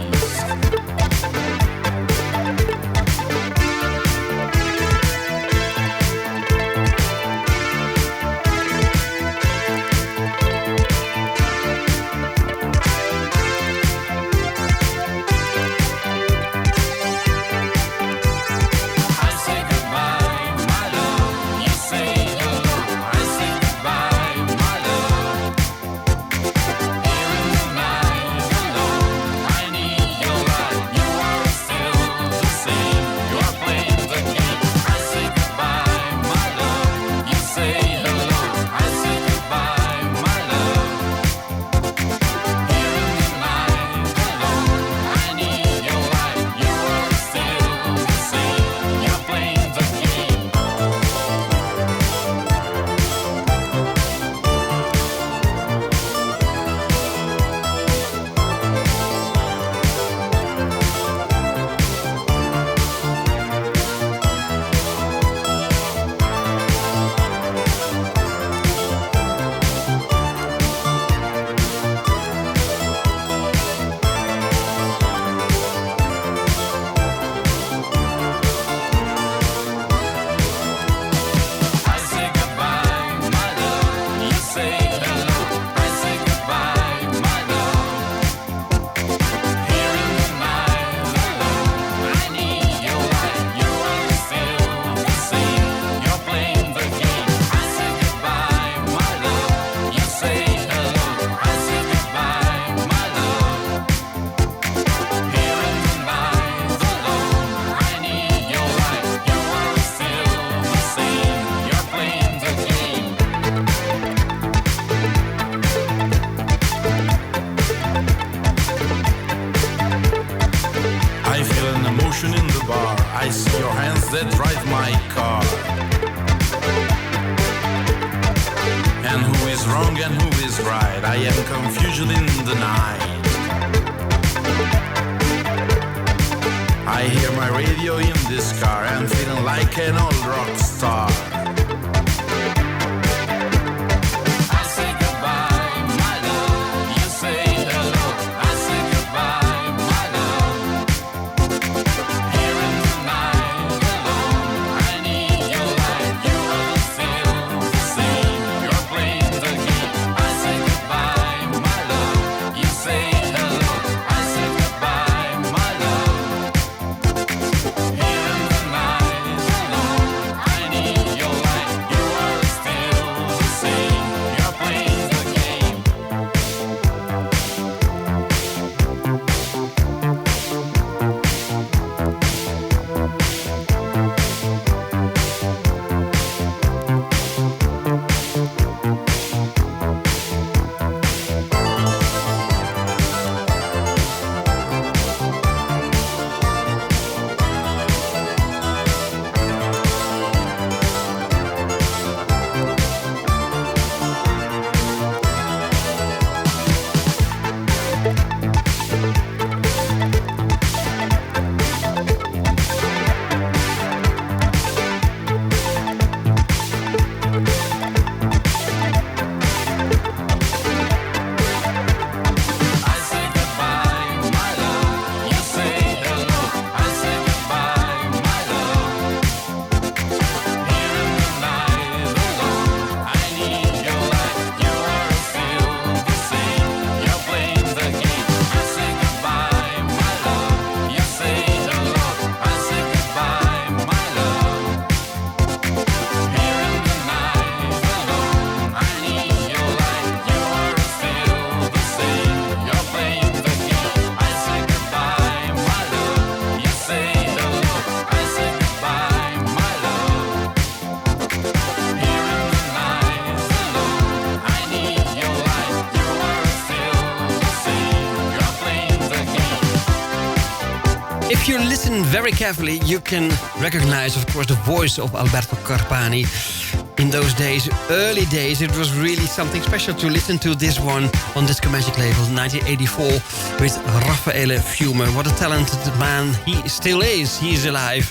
And who is wrong and who is right? I am confusion in the night. I hear my radio in this car. I'm feeling like an old rock star. I say goodbye, my love. You say hello. I say goodbye, my love. Here in the night alone, I need your light. You are still the same. You're playing the game. I say goodbye, my love. You say hello. I say goodbye, my love. Here in the night alone, I need your light. You are still the same. You're playing the game. I say goodbye, my love. You say hello. I say goodbye, my love. Here in the night alone, I need your light. You are still the same. You're playing the game. I say goodbye, my love. You say hello. I say goodbye, my love. Here in the night alone, I need your light. You are still the same. You're playing the game. I say goodbye, my love. You say hello. I say goodbye, my love. Here in the night alone, I need your light. You are still the same. You're playing the game. If you listen very carefully, you can recognize, of course, the voice of Alberto Carpani. In those days, early days, it was really something special to listen to this one on Disco Magic label, 1984, with Raffaele Fiume. What a talented man he still is. He is alive.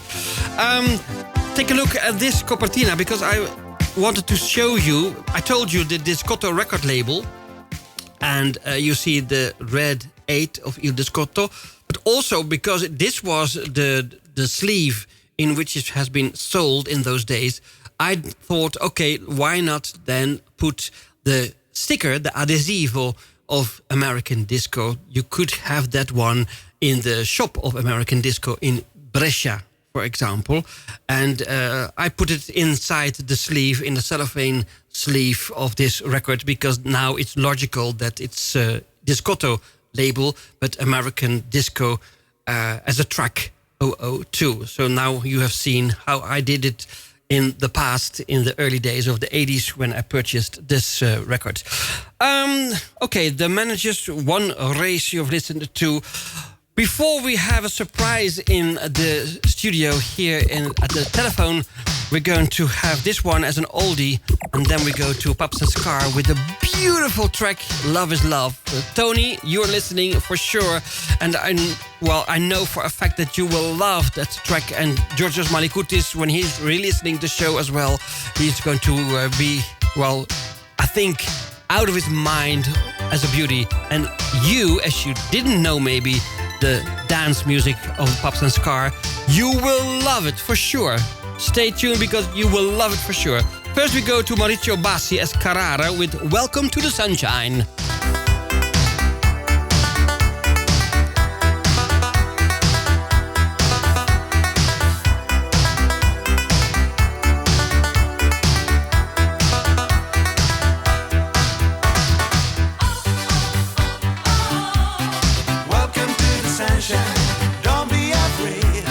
Take a look at this copertina, because I wanted to show you. I told you the Discotto record label, and you see the red 8 of Il Discotto, but also because this was the sleeve in which it has been sold in those days, I thought, okay, why not then put the sticker, the adesivo of American Disco? You could have that one in the shop of American Disco in Brescia, for example. And I put it inside the sleeve, in the cellophane sleeve of this record, because now it's logical that it's Discotto label, but American Disco as a track 002. So now you have seen how I did it in the past, in the early days of the 80s when I purchased this record. Okay, the managers, one race you've listened to. Before we have a surprise in the studio here at the telephone, we're going to have this one as an oldie, and then we go to Paps and Scar with a beautiful track, Love is Love. Tony, you're listening for sure, and I know for a fact that you will love that track, and Georgios Malikoutis, when he's re-listening the show as well, he's going to be, I think, out of his mind as a beauty. And you, as you didn't know maybe, the dance music of Paps and Scar, you will love it for sure. Stay tuned because you will love it for sure. First we go to Maurizio Bassi as Carrara with Welcome to the Sunshine. Welcome to the sunshine. Don't be afraid.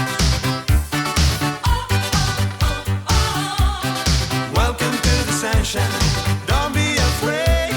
Welcome to the sunshine. Don't be afraid.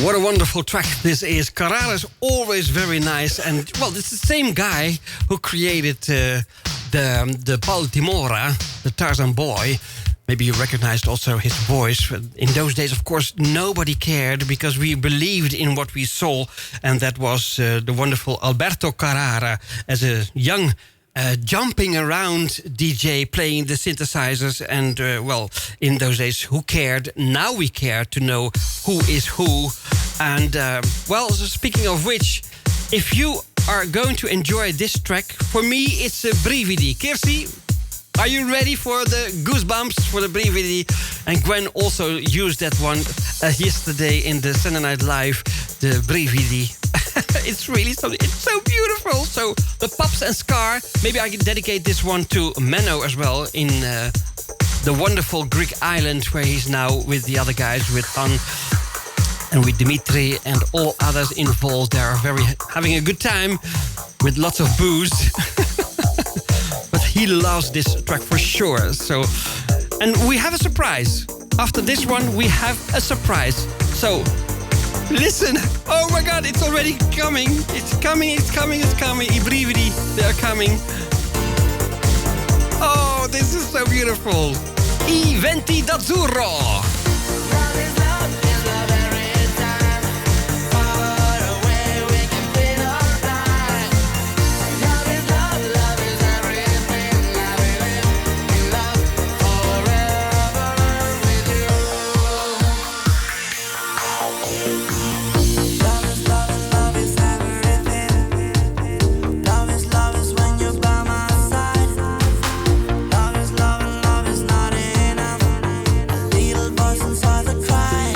What a wonderful track this is. Carrara is always very nice. And, well, it's the same guy who created the Baltimora, the Tarzan boy. Maybe you recognized also his voice. In those days, of course, nobody cared because we believed in what we saw. And that was the wonderful Alberto Carrara as a young jumping around DJ playing the synthesizers. And, well, in those days, who cared? Now we care to know who is who. And, well, speaking of which, if you are going to enjoy this track, for me, it's a Brividi. Kirsi, are you ready for the goosebumps, for the Brividi? And Gwen also used that one yesterday in the Sunday Night Live, the Brividi. It's really something, it's so beautiful. So the Pops and Scar, maybe I can dedicate this one to Menno as well in the wonderful Greek island where he's now with the other guys, with Han and with Dimitri and all others involved. They are having a good time with lots of booze. But he loves this track for sure. So, and we have a surprise. After this one, we have a surprise. So, listen. Oh my God, it's already coming. It's coming, it's coming, it's coming. I brividi, they are coming. Oh, this is so beautiful. Iventi d'Azzurro. Inside the cry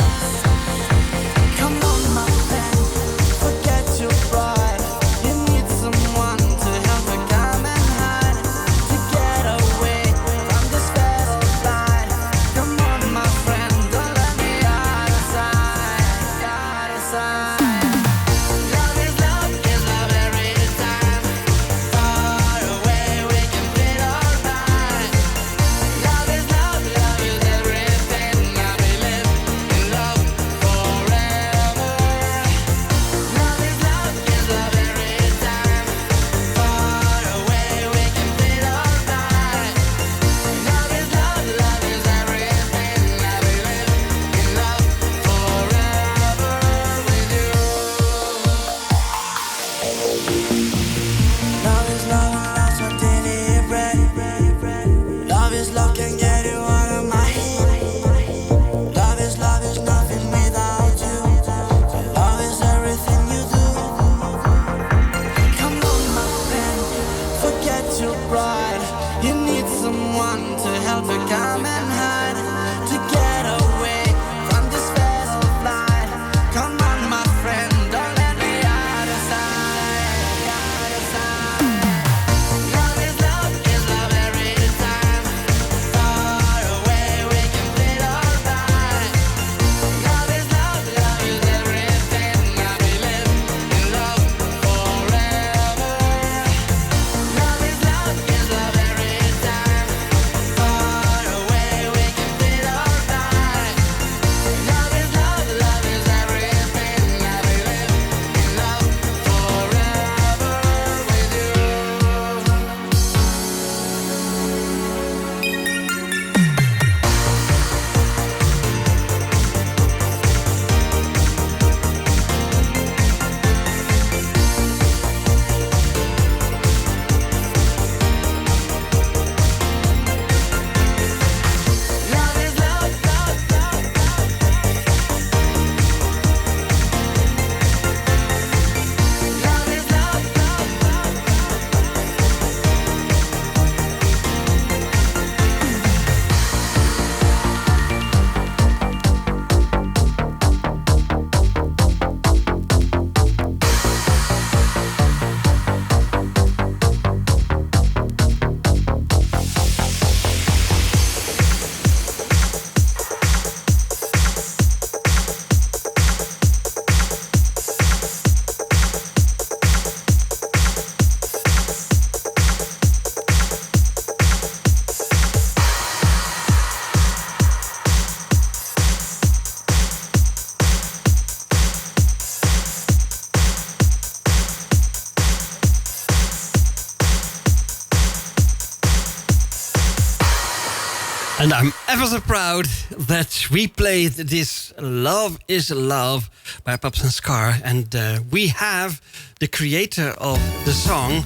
And I'm ever so proud that we played this Love is Love by Pops and Scar. And we have the creator of the song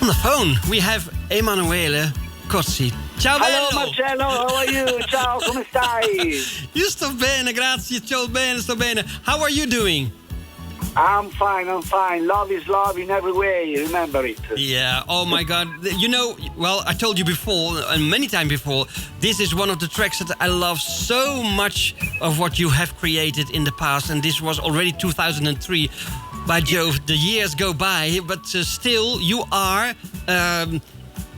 on the phone. We have Emanuele Cozzi. Ciao bello! Hello Marcello, how are you? Ciao, come stai? Io sto bene, grazie. Ciao bene, sto bene. How are you doing? I'm fine. Love is love in every way, remember it. Yeah, oh my God. You know, well, I told you before, and many times before, this is one of the tracks that I love so much of what you have created in the past, and this was already 2003. By Jove, the years go by, but still, you are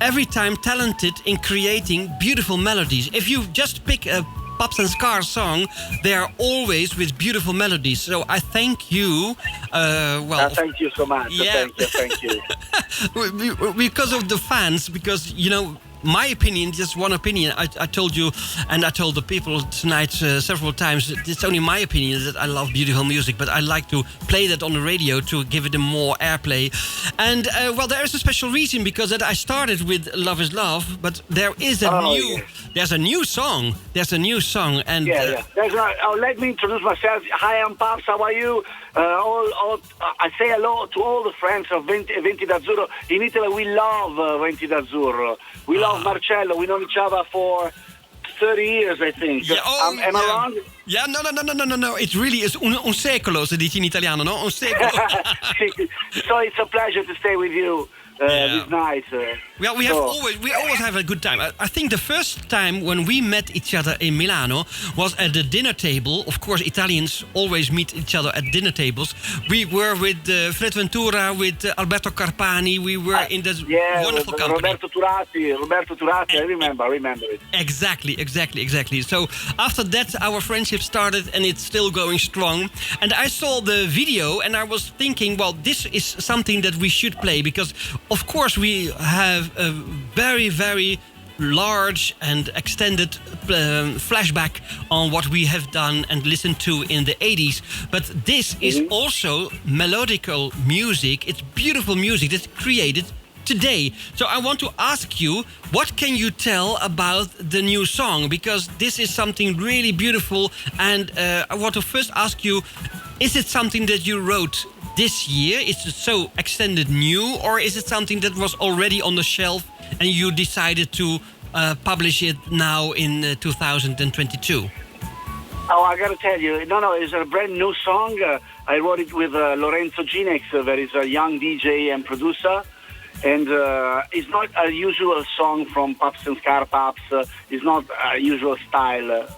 every time talented in creating beautiful melodies. If you just pick a Pops and Scar song, they are always with beautiful melodies. So I thank you. Thank you so much. Yeah. Thank you. Because of the fans, because, you know, my opinion, just one opinion, I told you, and I told the people tonight several times, it's only my opinion that I love beautiful music, but I like to play that on the radio to give it more airplay. And, well, there is a special reason, because that I started with Love is Love, but there is there's a new song. There's a new song. And yeah. Let me introduce myself. Hi, I'm Pops. How are you? I say hello to all the friends of Iventi d'Azzurro. In Italy, we love Iventi d'Azzurro. We love Marcello. We know each other for 30 years, I think. Yeah, am I wrong? Yeah, no. It really is un secolo, se dici in italiano, no? Un secolo. So it's a pleasure to stay with you this night. Well, we always have a good time. I think the first time when we met each other in Milano was at the dinner table. Of course, Italians always meet each other at dinner tables. We were with Fred Ventura, with Alberto Carpani. We were in this wonderful company. Roberto Turati, I remember it. Exactly. So after that, our friendship started, and it's still going strong. And I saw the video, and I was thinking, well, this is something that we should play, because of course we have a very, very large and extended flashback on what we have done and listened to in the 80s. But this is also melodical music. It's beautiful music that's created today. So I want to ask you, what can you tell about the new song? Because this is something really beautiful. And I want to first ask you, is it something that you wrote this year? Is it so extended new, or is it something that was already on the shelf and you decided to publish it now in 2022? Oh, I gotta tell you, no, it's a brand new song. I wrote it with Lorenzo Ginex, that is a young DJ and producer. And it's not a usual song from Pops and Scar Pops. It's not a usual style,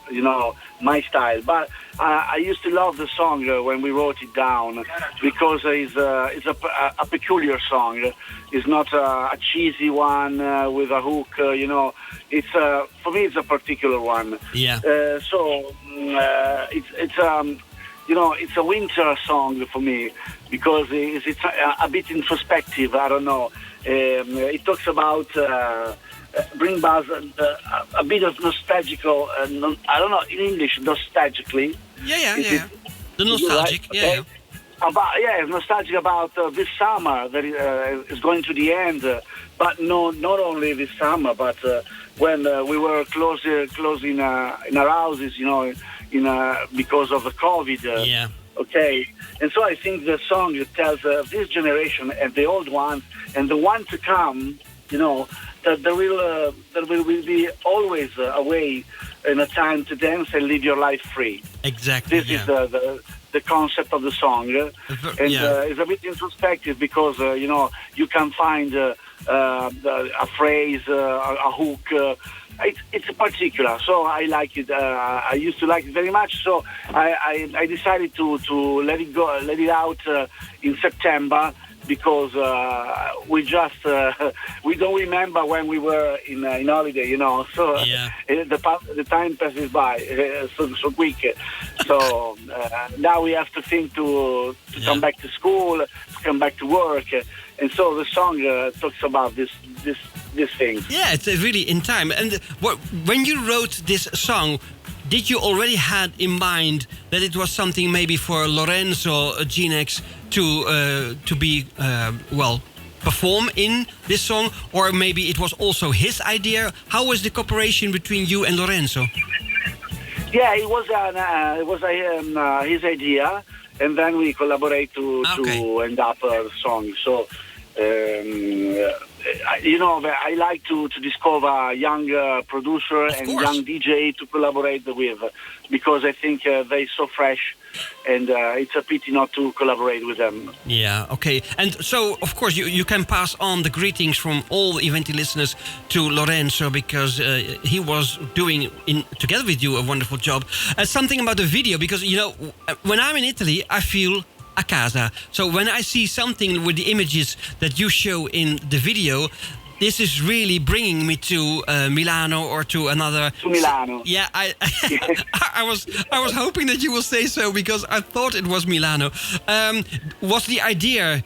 my style. But I used to love the song when we wrote it down, because it's a peculiar song. It's not a cheesy one with a hook, It's for me, it's a particular one. Yeah. It's a winter song for me, because it's a bit introspective. I don't know. It talks about bring back a bit of nostalgical. I don't know in English, nostalgically. Yeah. The nostalgic. Right? Okay. It's nostalgic about this summer that is going to the end. But not only this summer, but when we were close in our houses, because of the COVID. Okay, and so I think the song tells this generation and the old ones and the one to come, that there will be always a way and a time to dance and live your life free. Exactly. This is the concept of the song, and it's a bit introspective, because you can find a phrase, a hook. It's particular, so I like it. I used to like it very much, so I decided to let it out in September, because we don't remember when we were in holiday, So the time passes by so quick. So now we have to think to come back to school, to come back to work, and so the song talks about this thing. Yeah, it's really in time. And when you wrote this song, did you already had in mind that it was something maybe for Lorenzo Ginex to be perform in this song, or maybe it was also his idea. How was the cooperation between you and Lorenzo? Yeah, it was his idea, and then we collaborate to end up the song. So, I like to discover young producer and young DJ to collaborate with, because I think they're so fresh, and it's a pity not to collaborate with them. Yeah, okay. And so, of course, you can pass on the greetings from all Iventi listeners to Lorenzo, because he was doing, together with you, a wonderful job. Something about the video, because, when I'm in Italy, I feel a casa. So when I see something with the images that you show in the video, this is really bringing me to Milano or to another. To Milano. Yeah, I was hoping that you will say so, because I thought it was Milano. Was the idea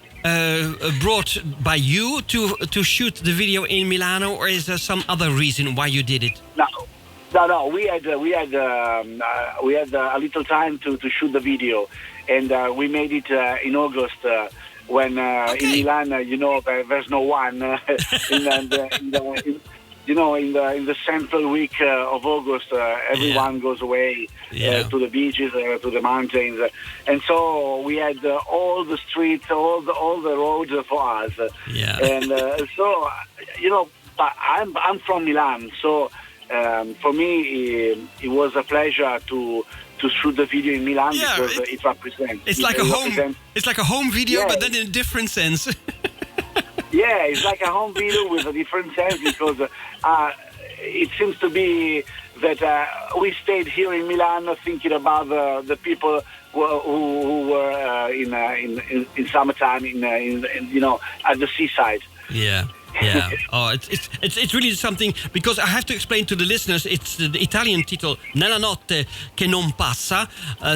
brought by you to shoot the video in Milano, or is there some other reason why you did it? No. We had a little time to shoot the video, and we made it in August. When in Milan, there's no one in the central week of August. Everyone goes away to the beaches, to the mountains, and so we had all the streets, all the roads for us. Yeah. And so but I'm from Milan, so for me it was a pleasure to shoot the video in Milan, because it represents. It's like a home. It's like a home video, but then in a different sense. Yeah, it's like a home video with a different sense, because it seems to be that we stayed here in Milan thinking about the people who were in summertime at the seaside. Yeah. Yeah. Oh, it's really something, because I have to explain to the listeners. It's the Italian title "Nella notte che non passa,"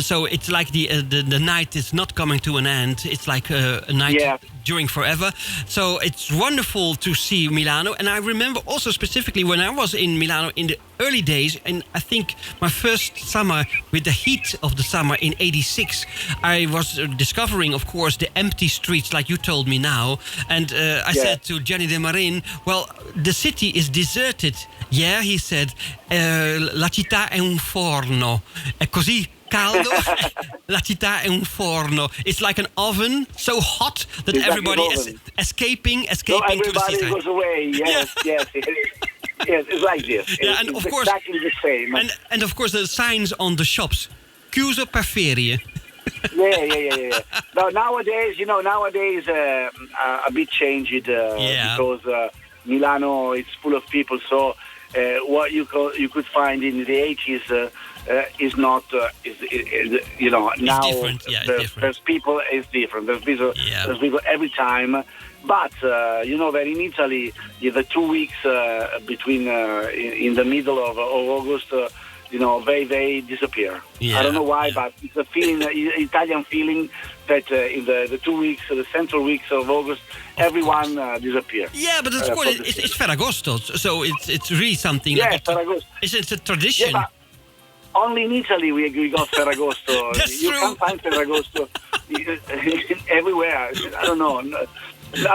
so it's like the night is not coming to an end. It's like a night during forever. So it's wonderful to see Milano, and I remember also specifically when I was in Milano in the early days, and I think my first summer with the heat of the summer in '86, I was discovering, of course, the empty streets, like you told me now, and I said to Gianni De Marin, well, the city is deserted. Yeah, he said, la città è un forno. È così caldo. La città è un forno. It's like an oven, so hot that everybody is escaping to the seaside. Everybody goes away. Yes. Yes, it's like this. Yeah, and of course, exactly the same. And of course, the signs on the shops, chiuso per ferie. Yeah. No, nowadays, a bit changed because Milano is full of people. So what you could find in the 80s is not. Now different. Yeah, there's people. It's different. There's people every time. But that in Italy, the 2 weeks between in the middle of August. They disappear. Yeah, I don't know why, but it's a feeling, Italian feeling, that in the 2 weeks, the central weeks of August, everyone disappears. Yeah, but of course it's Ferragosto, so it's really something. Yeah, Ferragosto. It's a tradition. Yeah, only in Italy we got Ferragosto. That's you true. can't find Ferragosto everywhere. I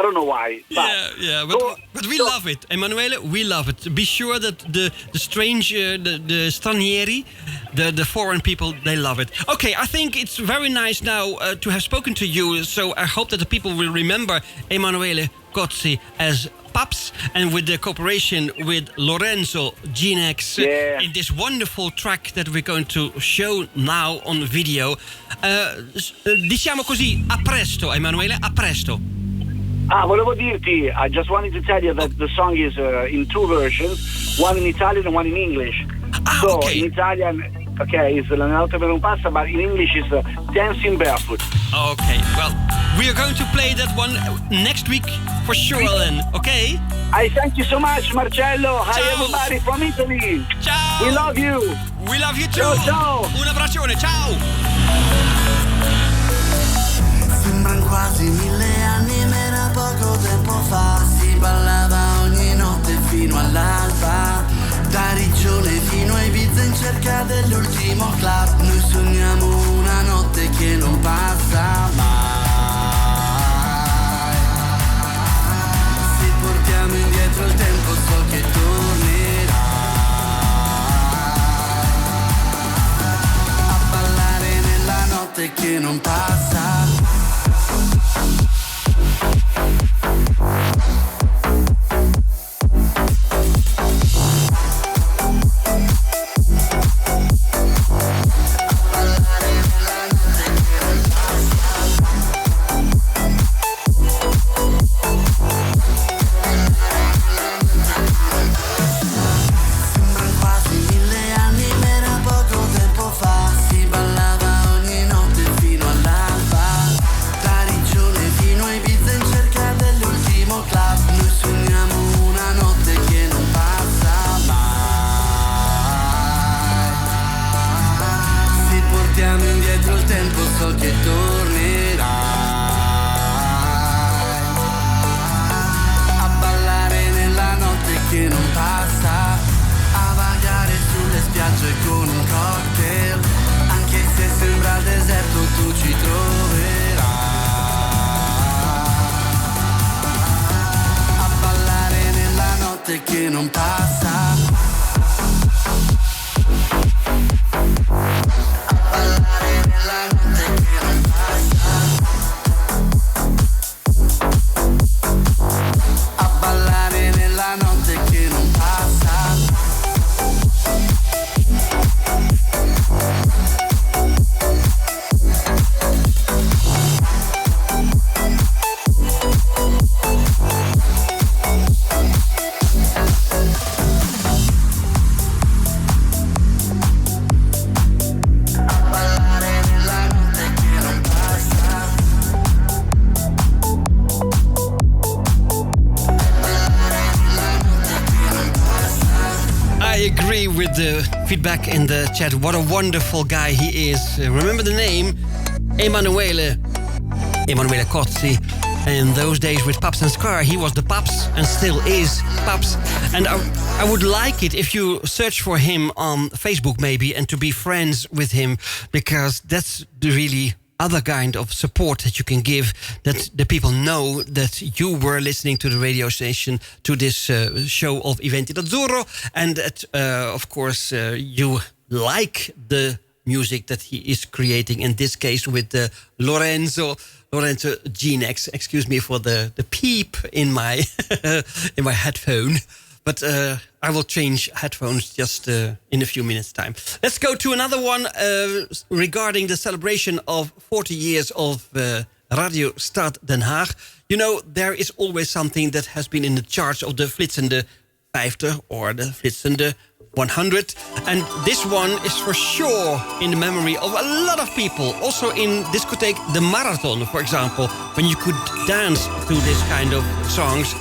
don't know why. But, but we love it, Emanuele. We love it. Be sure that the strange, the stranieri, the foreign people, they love it. Okay, I think it's very nice now to have spoken to you. So I hope that the people will remember Emanuele Cozzi as Paps, and with the cooperation with Lorenzo Ginex in this wonderful track that we're going to show now on video. Diciamo così, a presto, Emanuele, a presto. Volevo dirti, I just wanted to tell you that the song is in two versions, one in Italian and one in English. In Italian, it's La notte per un passa, but in English is Dancing Barefoot. Okay, well, we are going to play that one next week for sure then, okay? I thank you so much, Marcello. Hi everybody from Italy. Ciao. We love you. We love you too. Ciao. Un abbraccione, ciao. Sembran quasi 1000 anni, ma era poco tempo fa. Si ballava ogni notte fino all'alba, da Riccione fino a Ibiza in cerca dell'ultimo club. Noi sogniamo una notte che non passa mai. notte che non passa. Che non passa. A ballare nella notte che non passa. A ballare nella notte che non passa. With the feedback in the chat, what a wonderful guy he is. Remember the name? Emanuele Cozzi. In those days with Paps and Scar, he was the Paps and still is Paps. And I would like it if you search for him on Facebook maybe and to be friends with him, because that's the really other kind of support that you can give, that the people know that you were listening to the radio station, to this show of Iventi d'Azzurro, and that, of course, you like the music that he is creating, in this case with Lorenzo Genex. Excuse me for the peep in my in my headphone. But I will change headphones just in a few minutes' time. Let's go to another one regarding the celebration of 40 years of Radio Stad Den Haag. You know, there is always something that has been in the charts of the Flitsende 50 or the Flitsende 100. And this one is for sure in the memory of a lot of people. Also in discotheque The Marathon, for example, when you could dance to this kind of songs,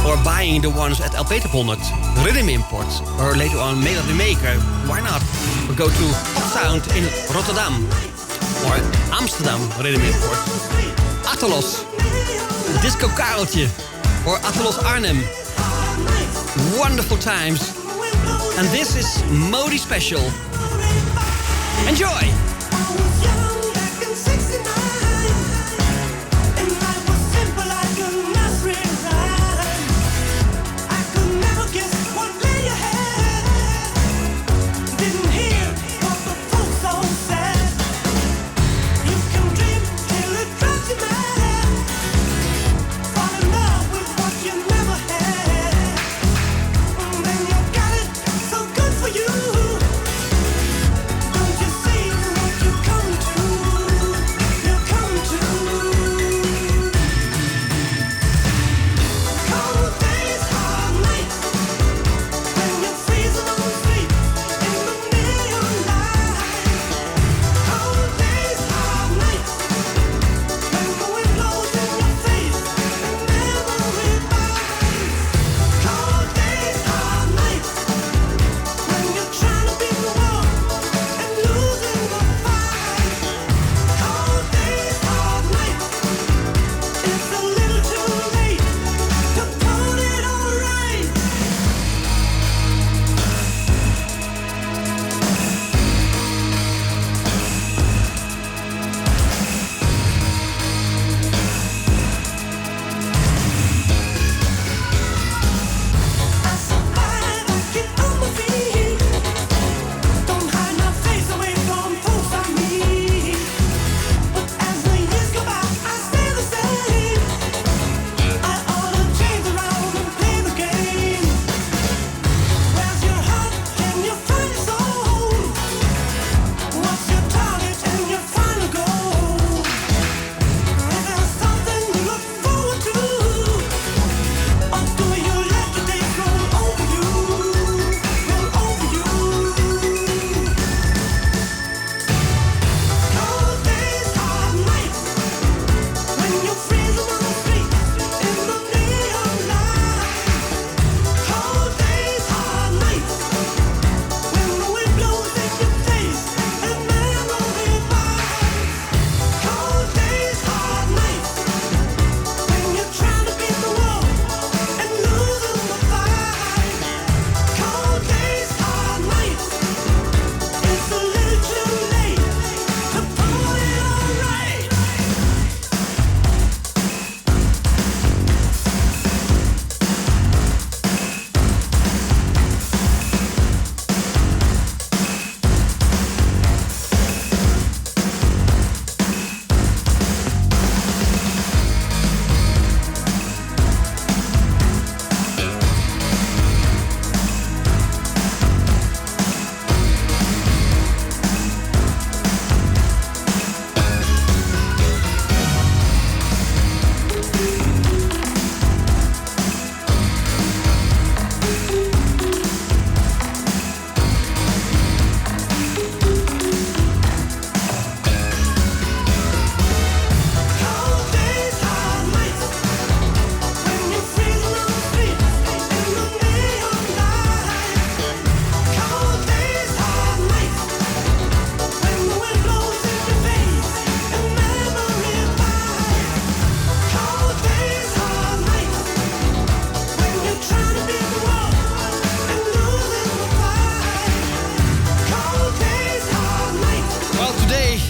or buying the ones at El Peterponnert, Rhythm Imports, or later on Melody Maker. Why not? We go to Sound in Rotterdam, or Amsterdam, Rhythm Imports. Atelos, Disco Kareltje, or Atelos Arnhem. Wonderful times. And this is Modi Special. Enjoy! So good for you. Don't you see?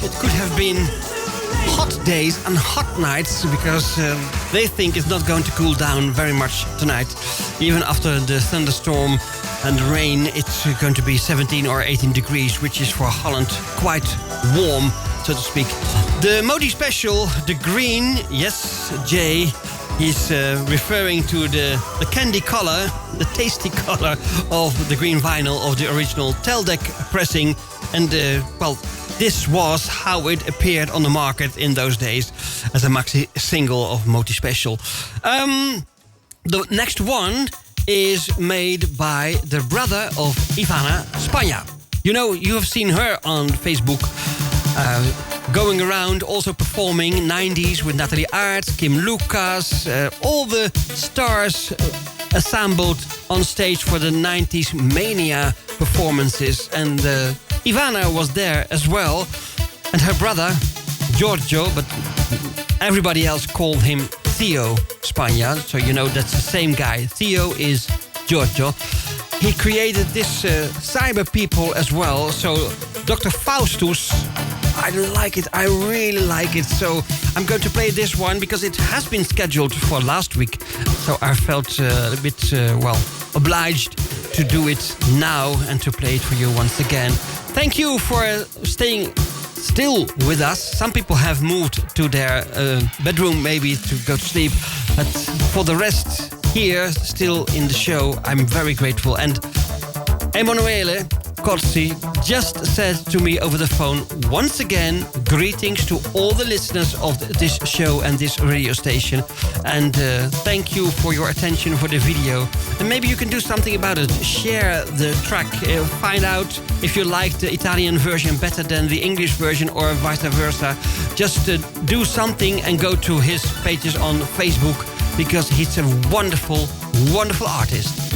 it could have been hot days and hot nights, because they think it's not going to cool down very much tonight. Even after the thunderstorm and rain, it's going to be 17 or 18 degrees, which is for Holland quite warm, so to speak. The Modi special, the green, yes, Jay, he's referring to the candy color, the tasty color of the green vinyl of the original Teldec pressing. And, this was how it appeared on the market in those days as a maxi single of Modi Special. The next one is made by the brother of Ivana Spanja. You know, you have seen her on Facebook going around, also performing 90s with Natalie Aerts, Kim Lucas, all the stars assembled on stage for the 90s Mania performances. And Ivana was there as well. And her brother, Giorgio, but everybody else called him Theo Spanja. So you know that's the same guy. Theo is Giorgio. He created this cyber people as well. So Dr. Faustus, I like it. I really like it. So I'm going to play this one because it has been scheduled for last week. So I felt a bit, obliged to do it now and to play it for you once again. Thank you for staying still with us. Some people have moved to their bedroom maybe to go to sleep. But for the rest here, still in the show, I'm very grateful. And Emanuele Corsi just said to me over the phone, once again, greetings to all the listeners of this show and this radio station. And thank you for your attention for the video. And maybe you can do something about it. Share the track. Find out if you like the Italian version better than the English version or vice versa. Just do something and go to his pages on Facebook, because he's a wonderful, wonderful artist.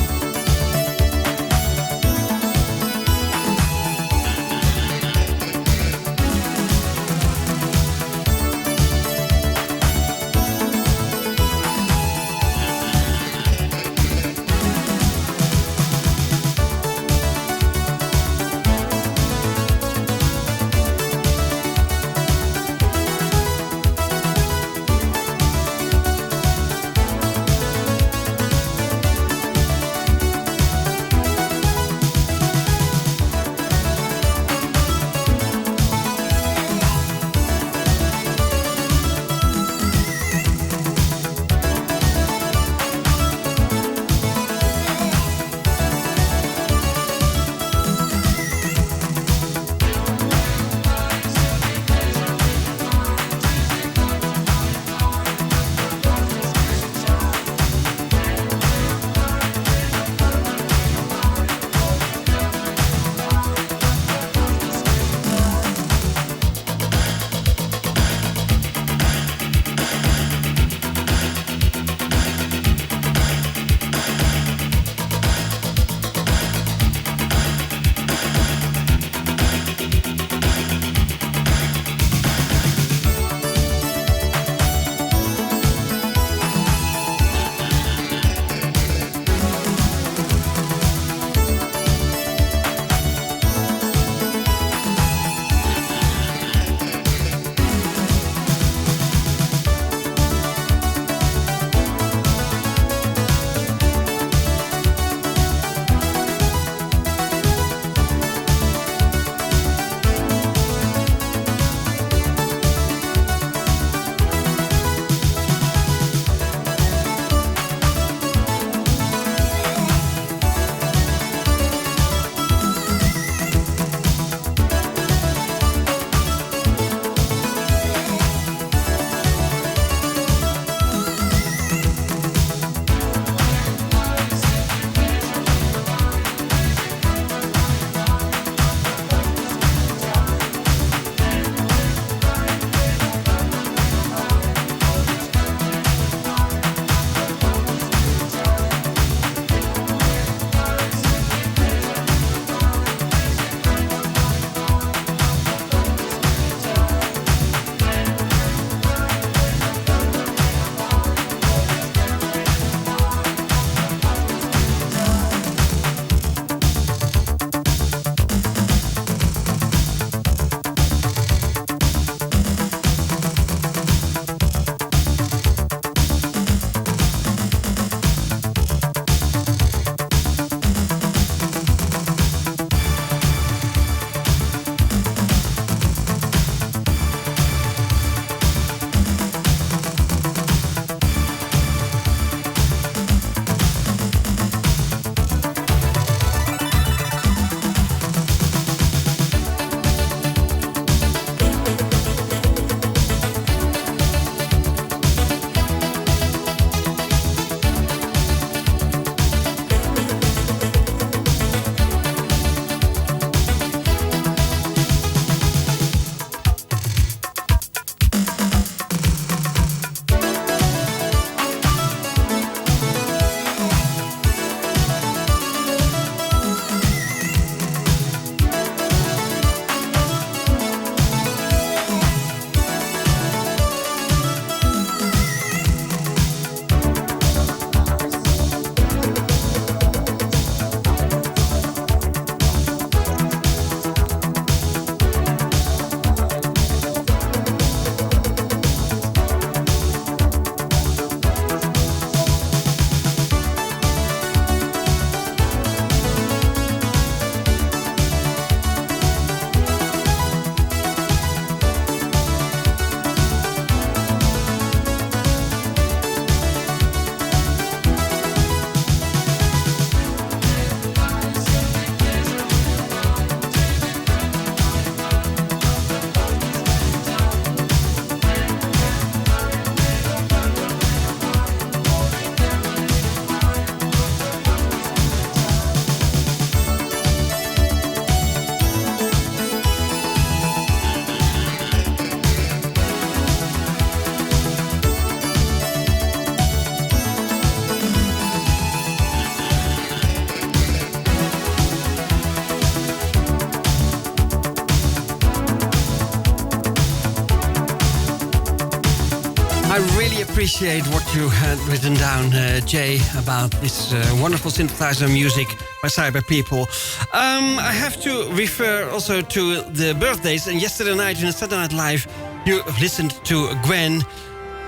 I really appreciate what you had written down, Jay, about this wonderful synthesizer music by Cyber People. I have to refer also to the birthdays. And yesterday night in Saturday Night Live, you listened to Gwen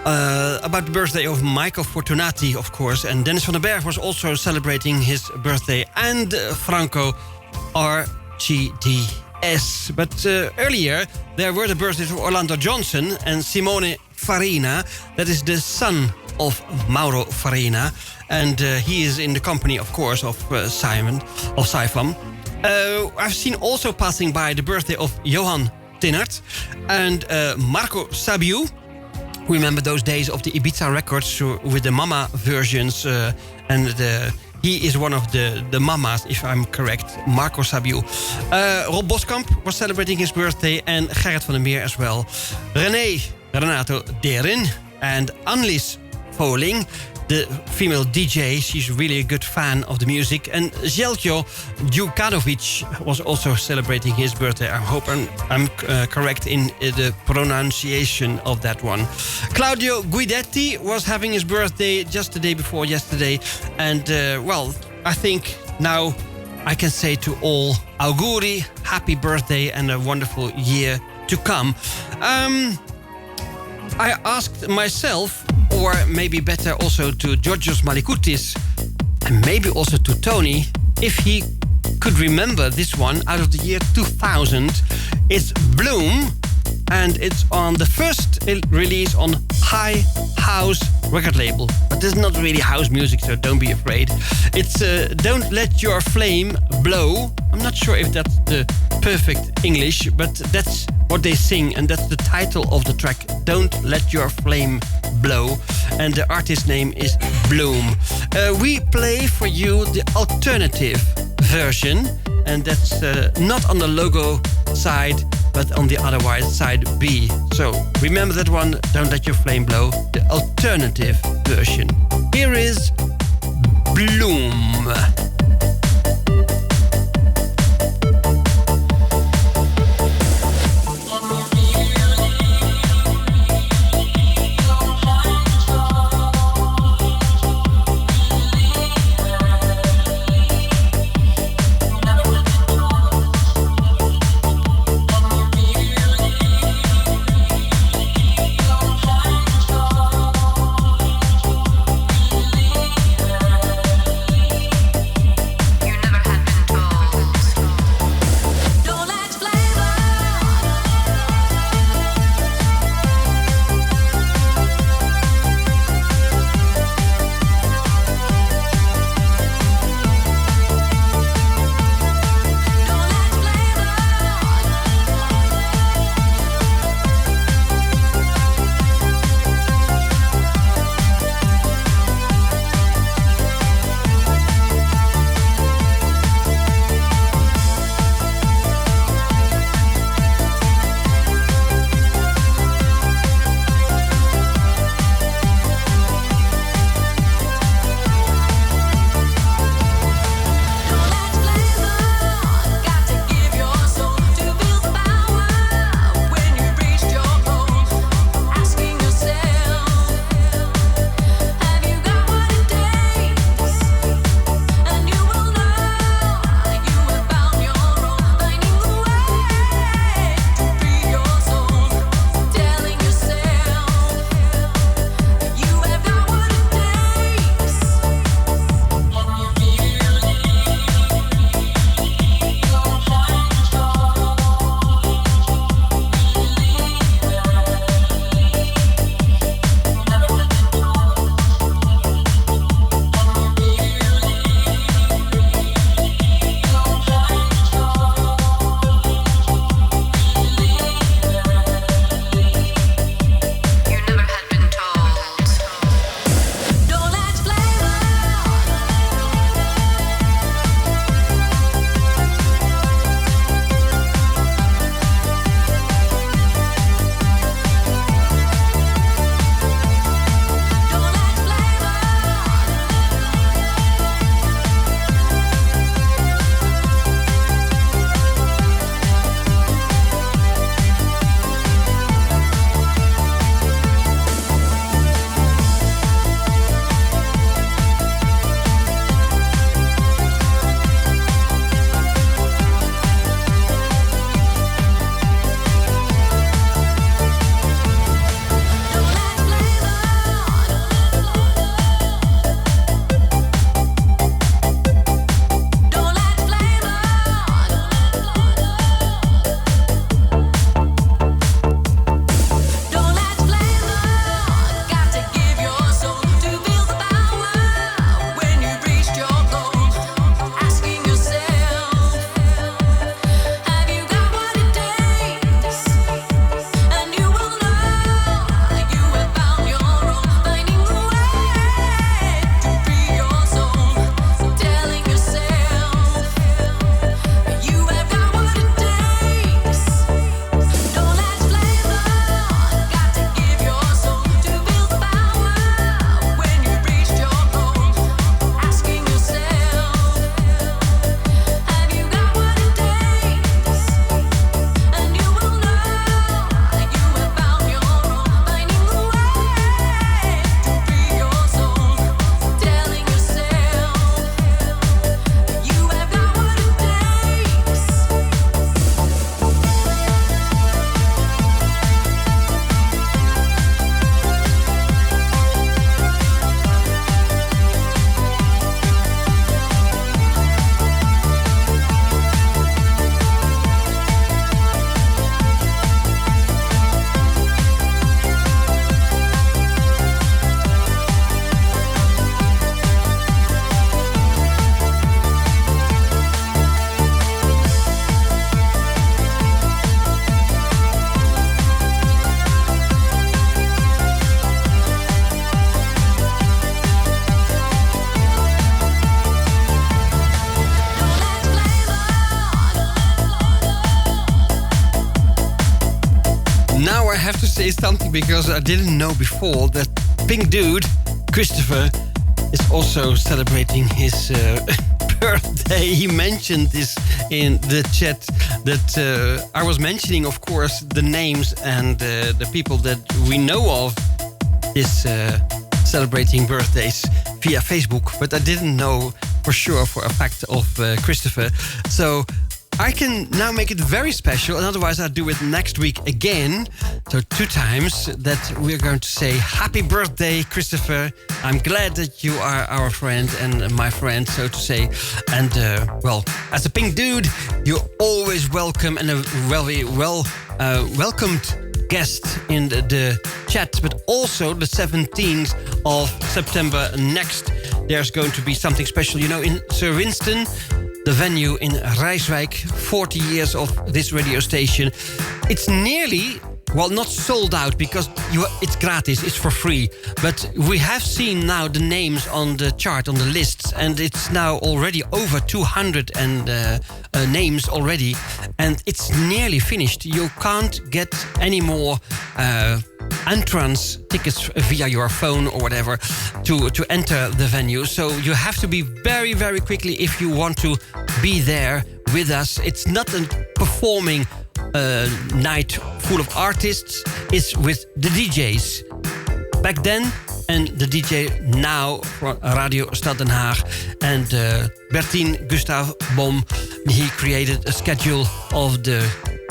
about the birthday of Michael Fortunati, of course. And Dennis van den Berg was also celebrating his birthday. And Franco RGDS. But earlier, there were the birthdays of Orlando Johnson and Simone Farina. That is the son of Mauro Farina. And he is in the company, of course, of Simon, of Saifam. I've seen also passing by the birthday of Johan Tinnert and Marco Sabiu. Remember those days of the Ibiza records with the Mama versions. He is one of the mamas, if I'm correct, Marco Sabiu. Rob Boskamp was celebrating his birthday, and Gerrit van der Meer as well. Renato Derin and Annelies Voling, the female DJ. She's really a good fan of the music. And Zeljko Djukanovic was also celebrating his birthday. I hope I'm correct in the pronunciation of that one. Claudio Guidetti was having his birthday just the day before yesterday. And, I think now I can say to all, auguri, happy birthday and a wonderful year to come. I asked myself, or maybe better also to Georgios Malikoutis, and maybe also to Tony, if he could remember this one out of the year 2000. It's Bloom, and it's on the first release on High House record label. But this is not really house music, so don't be afraid. It's Don't Let Your Flame Blow. I'm not sure if that's the perfect English, but that's what they sing, and that's the title of the track, Don't Let Your Flame Blow. And the artist name is Bloom. We play for you the alternative version, and that's not on the logo side, but on the otherwise side B. So remember that one, Don't Let Your Flame Blow, the alternative version. Here is Bloom. have to say something because I didn't know before that Pink Dude, Christopher, is also celebrating his birthday. He mentioned this in the chat that I was mentioning, of course, the names and the people that we know of this celebrating birthdays via Facebook, but I didn't know for sure for a fact of Christopher. So I can now make it very special, and otherwise I'll do it next week again. So 2 times that we're going to say happy birthday, Christopher. I'm glad that you are our friend and my friend, so to say. And well, as a Pink Dude, you're always welcome and a very welcomed guest in the chat. But also the 17th of September next, there's going to be something special. You know, in Sir Winston, the venue in Rijswijk, 40 years of this radio station. It's nearly, well, not sold out because it's gratis, it's for free. But we have seen now the names on the chart, on the lists, and it's now already over 200 names already. And it's nearly finished. You can't get any more entrance tickets via your phone or whatever to enter the venue. So you have to be very, very quickly if you want to be there with us. It's not a performing night full of artists. It's with the DJs back then and the DJ now for Radio Stad Den Haag. And Bertien Gustav Bom, he created a schedule of the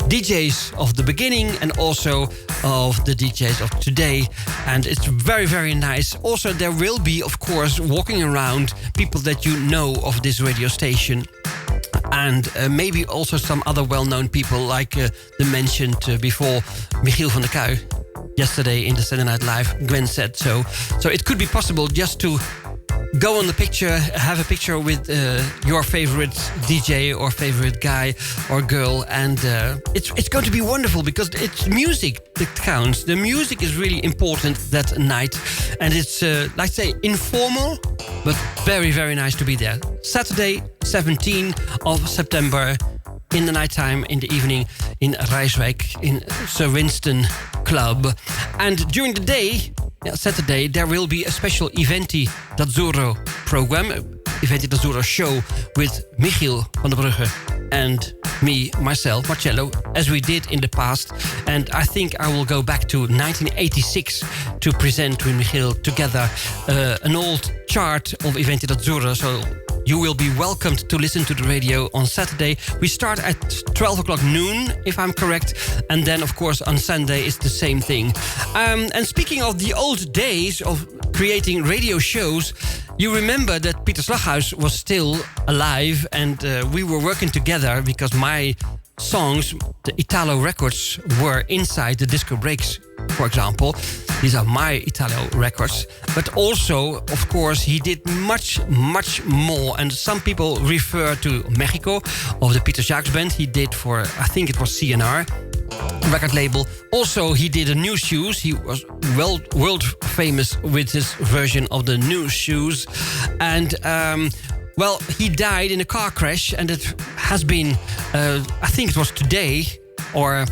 DJs of the beginning and also of the DJs of today, and it's very, very nice. Also, there will be, of course, walking around people that you know of this radio station, and maybe also some other well-known people like the mentioned before Michiel van der Kuij yesterday in the Saturday Night Live. Gwen said so. So it could be possible just to go on the picture, have a picture with your favorite DJ or favorite guy or girl, and it's going to be wonderful because it's music that counts. The music is really important that night, and it's like I say, informal but very, very nice to be there. Saturday, 17th of September, in the nighttime, in the evening, in Rijswijk, in Sir Winston Club. And during the day, Saturday, there will be a special Iventi d'Azzurro program, Iventi d'Azzurro show with Michiel van der Brugge and me, myself, Marcello, as we did in the past. And I think I will go back to 1986 to present with Michiel together an old chart of Iventi d'Azzurro. So you will be welcomed to listen to the radio on Saturday. We start at 12 o'clock noon, if I'm correct. And then, of course, on Sunday it's the same thing. And speaking of the old days of creating radio shows, you remember that Peter Slaghuis was still alive, and we were working together because my songs, the Italo records, were inside the disco breaks, for example. These are my Italo records. But also, of course, he did much, much more. And some people refer to Mexico, of the Peter Jacques band. He did for, I think it was CNR record label. Also, he did a New Shoes. He was world famous with his version of the New Shoes. And well, he died in a car crash, and it has been, I think it was today, or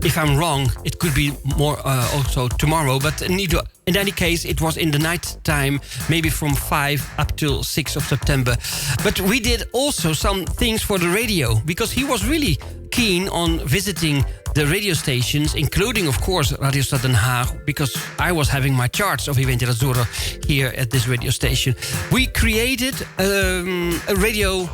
if I'm wrong, it could be more also tomorrow. But in any case, it was in the night time, maybe from 5 up till 6 of September. But we did also some things for the radio, because he was really keen on visiting the radio stations, including, of course, Radio Stad Den Haag, because I was having my charts of Iventi d'Azzurro here at this radio station. We created a radio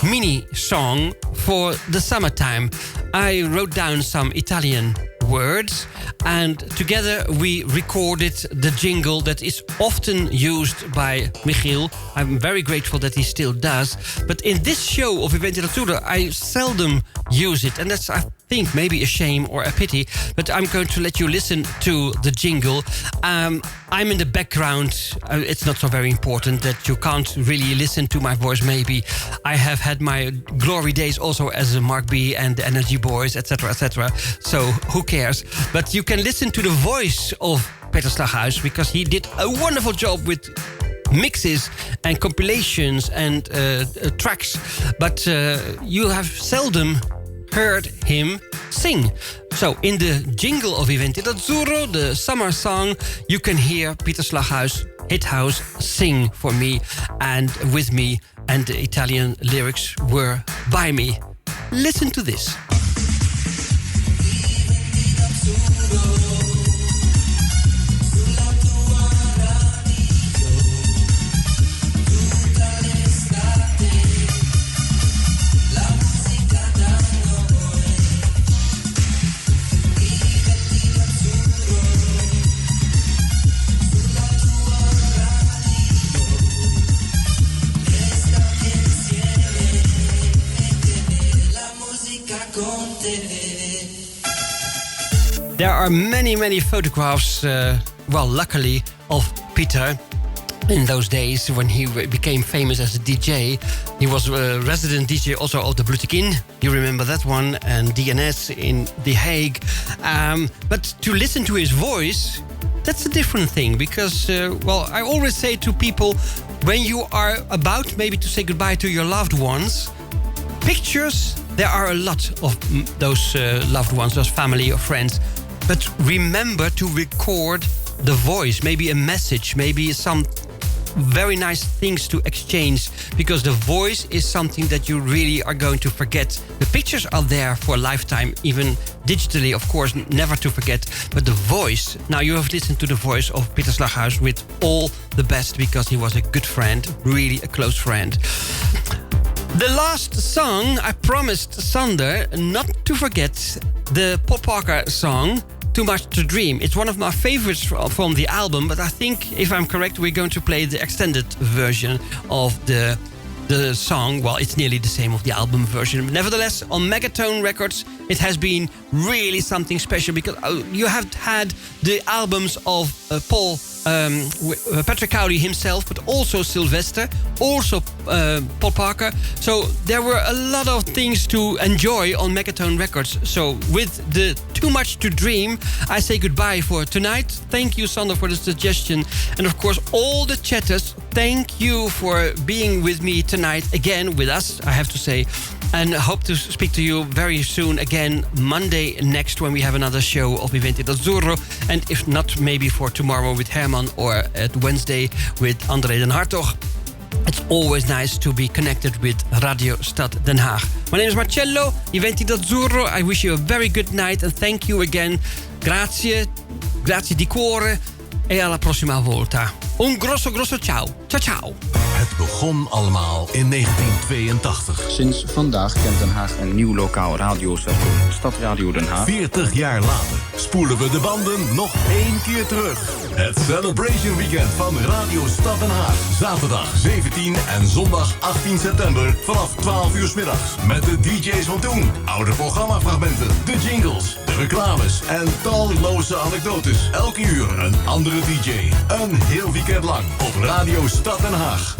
mini song for the summertime. I wrote down some Italian words, and together we recorded the jingle that is often used by Michiel. I'm very grateful that he still does. But in this show of Iventi d'Azzurro, I seldom use it, and that's, I think, maybe a shame or a pity. But I'm going to let you listen to the jingle. I'm in the background. It's not so very important that you can't really listen to my voice, maybe. I have had my glory days also as a Mark B and the Energy Boys, etc., etc. So who cares? But you can listen to the voice of Peter Slaghuis, because he did a wonderful job with mixes and compilations and tracks. But you have seldom heard him sing. So, in the jingle of Iventi d'Azzurro, the summer song, you can hear Peter Slaghuis, Hit House, sing for me and with me, and the Italian lyrics were by me. Listen to this. There are many photographs, luckily, of Peter in those days when he became famous as a DJ. He was a resident DJ also of the Blutik Inn. You remember that one, and DNS in The Hague. But to listen to his voice, that's a different thing because, I always say to people, when you are about maybe to say goodbye to your loved ones, pictures, there are a lot of those loved ones, those family or friends. But remember to record the voice, maybe a message, maybe some very nice things to exchange, because the voice is something that you really are going to forget. The pictures are there for a lifetime, even digitally, of course, never to forget. But the voice, now you have listened to the voice of Peter Slaghuis with all the best, because he was a good friend, really a close friend. The last song, I promised Sander not to forget the Paul Parker song, Too Much to Dream. It's one of my favorites from the album, but I think, if I'm correct, we're going to play the extended version of the song. Well, it's nearly the same of the album version. Nevertheless, on Megatone Records, it has been really something special, because you have had the albums of Paul Patrick Cowley himself, but also Sylvester, also Paul Parker. So there were a lot of things to enjoy on Megatone Records. So with the Too Much to Dream, I say goodbye for tonight. Thank you, Sander, for the suggestion. And of course, all the chatters, thank you for being with me tonight again, with us, I have to say. And hope to speak to you very soon again, Monday next, when we have another show of Iventi d'Azzurro. And if not, maybe for tomorrow with Herman, or at Wednesday with André den Hartog. It's always nice to be connected with Radio Stad Den Haag. My name is Marcello, Iventi d'Azzurro. I wish you a very good night and thank you again. Grazie di cuore e alla prossima volta. Un grosso ciao. Ciao. Het begon allemaal in 1982. Sinds vandaag kent Den Haag een nieuw lokaal radiostation, Stadradio Den Haag. 40 jaar later spoelen we de banden nog 1 keer terug. Het Celebration Weekend van Radio Stad Den Haag. Zaterdag 17 en zondag 18 september vanaf 12 uur 's middags. Met de DJ's van toen, oude programmafragmenten, de jingles, de reclames en talloze anekdotes. Elke uur een andere DJ. Een heel weekend lang op Radio Stad Den Haag.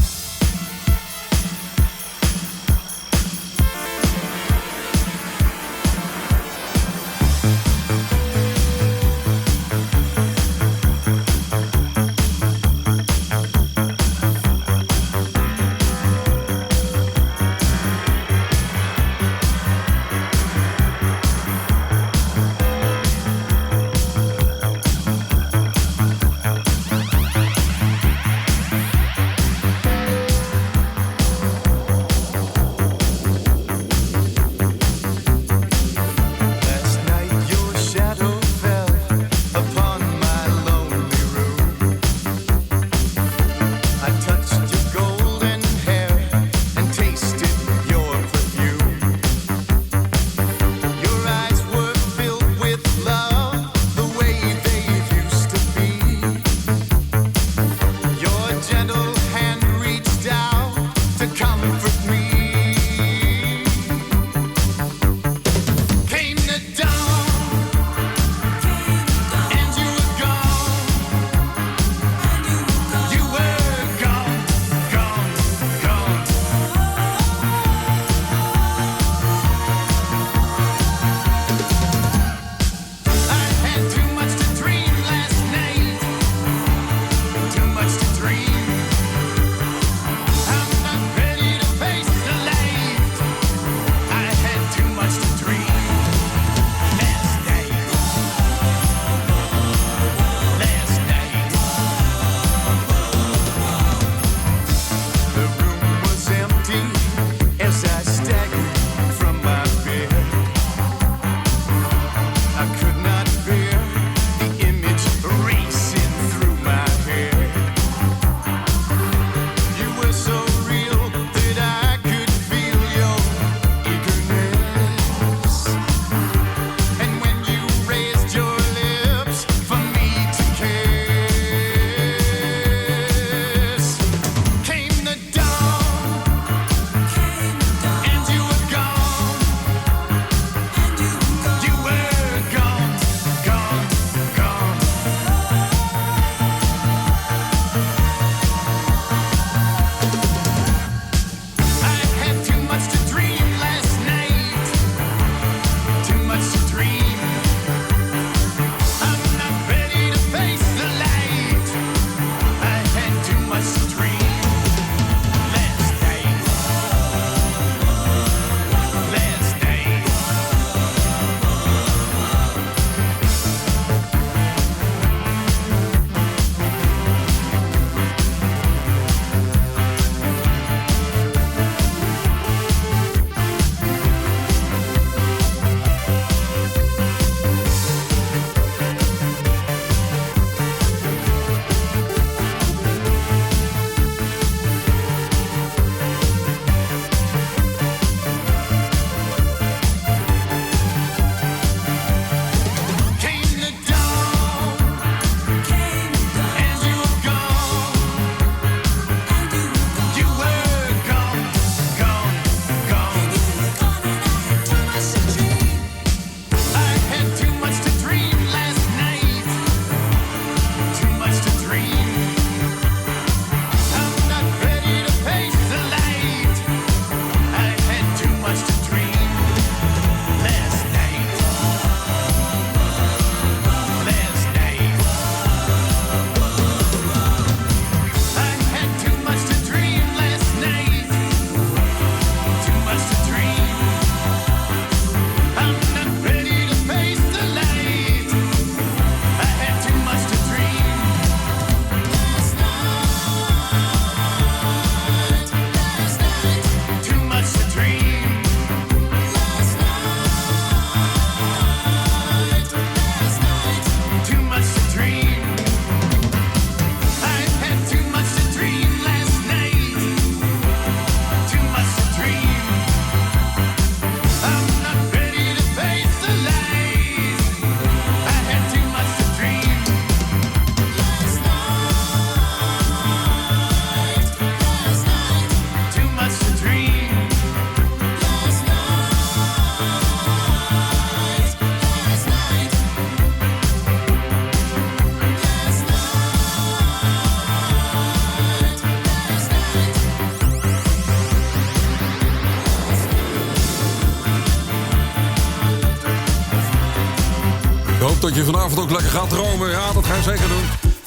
dat je vanavond ook lekker gaat dromen. Ja, dat ga je zeker doen.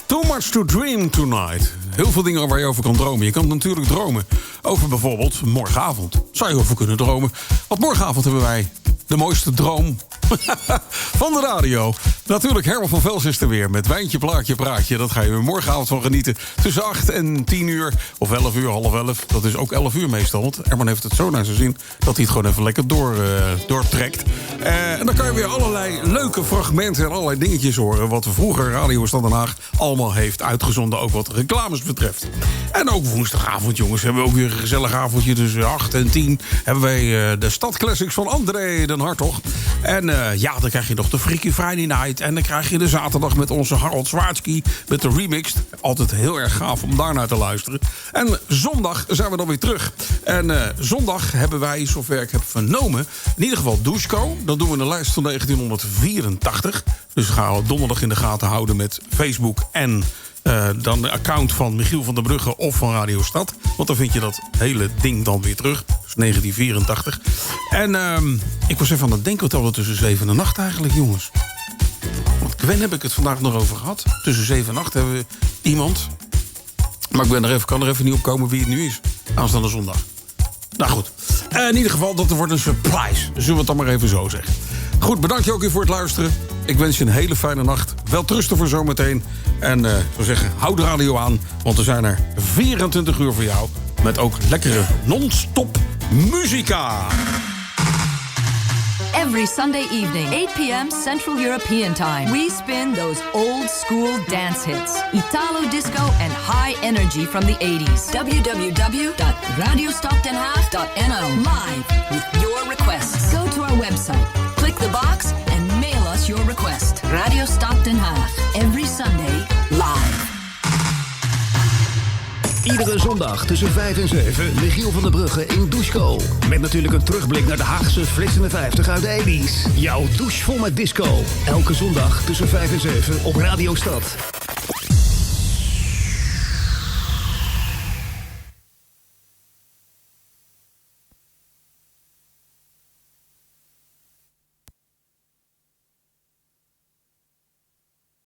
Too much to dream tonight. Heel veel dingen waar je over kan dromen. Je kan natuurlijk dromen over bijvoorbeeld morgenavond. Zou je over kunnen dromen. Want morgenavond hebben wij de mooiste droom van de radio. Natuurlijk, Herman van Vels is er weer met Wijntje, Plaatje, Praatje. Dat ga je morgenavond van genieten. Tussen 8 en 10 uur of 11 uur, half 11. Dat is ook 11 uur meestal. Want Herman heeft het zo naar zijn zin dat hij het gewoon even lekker doortrekt. En dan kan je weer allerlei leuke fragmenten en allerlei dingetjes horen. Wat vroeger Radio Stad Den Haag allemaal heeft uitgezonden. Ook wat reclames betreft. En ook woensdagavond, jongens, hebben we ook weer een gezellig avondje. Tussen 8 en 10 hebben wij de Stadclassics van André den Hartog. En ja, dan krijg je nog de Freaky Friday Night. En dan krijg je de zaterdag met onze Harold Zwaartski met de remix. Altijd heel erg gaaf om daarnaar te luisteren. En zondag zijn we dan weer terug. En zondag hebben wij, zover ik heb vernomen, in ieder geval Dusko. Dan doen we een lijst van 1984. Dus gaan we donderdag in de gaten houden met Facebook en dan de account van Michiel van der Brugge of van Radio Stad. Want dan vind je dat hele ding dan weer terug. Dus 1984. En ik was even aan het denken, wat hadden we tussen 7 en 8 eigenlijk, jongens? Want Gwen heb ik het vandaag nog over gehad. Tussen 7 en 8 hebben we iemand. Maar ik kan er even niet op komen wie het nu is. Aanstaande zondag. Nou goed. In ieder geval, dat wordt een surprise. Zullen we het dan maar even zo zeggen. Goed, bedankt je ook weer voor het luisteren. Ik wens je een hele fijne nacht. Wel trusten voor zometeen. En ik zou zeggen, hou de radio aan. Want er zijn er 24 uur voor jou. Met ook lekkere non-stop muzika. Every Sunday evening, 8 p.m. Central European Time, we spin those old school dance hits, Italo disco and high energy from the 80s. www.radiostaddenhaag.nl Live with your requests. Go to our website, click the box and mail us your request. Radio Stad Den Haag, every Sunday live. Iedere zondag tussen 5 en 7 Michiel van der Brugge in Dusko. Met natuurlijk een terugblik naar de Haagse flitsende 50 uit de 80s. Jouw douche vol met disco. Elke zondag tussen 5 en 7 op Radio Stad.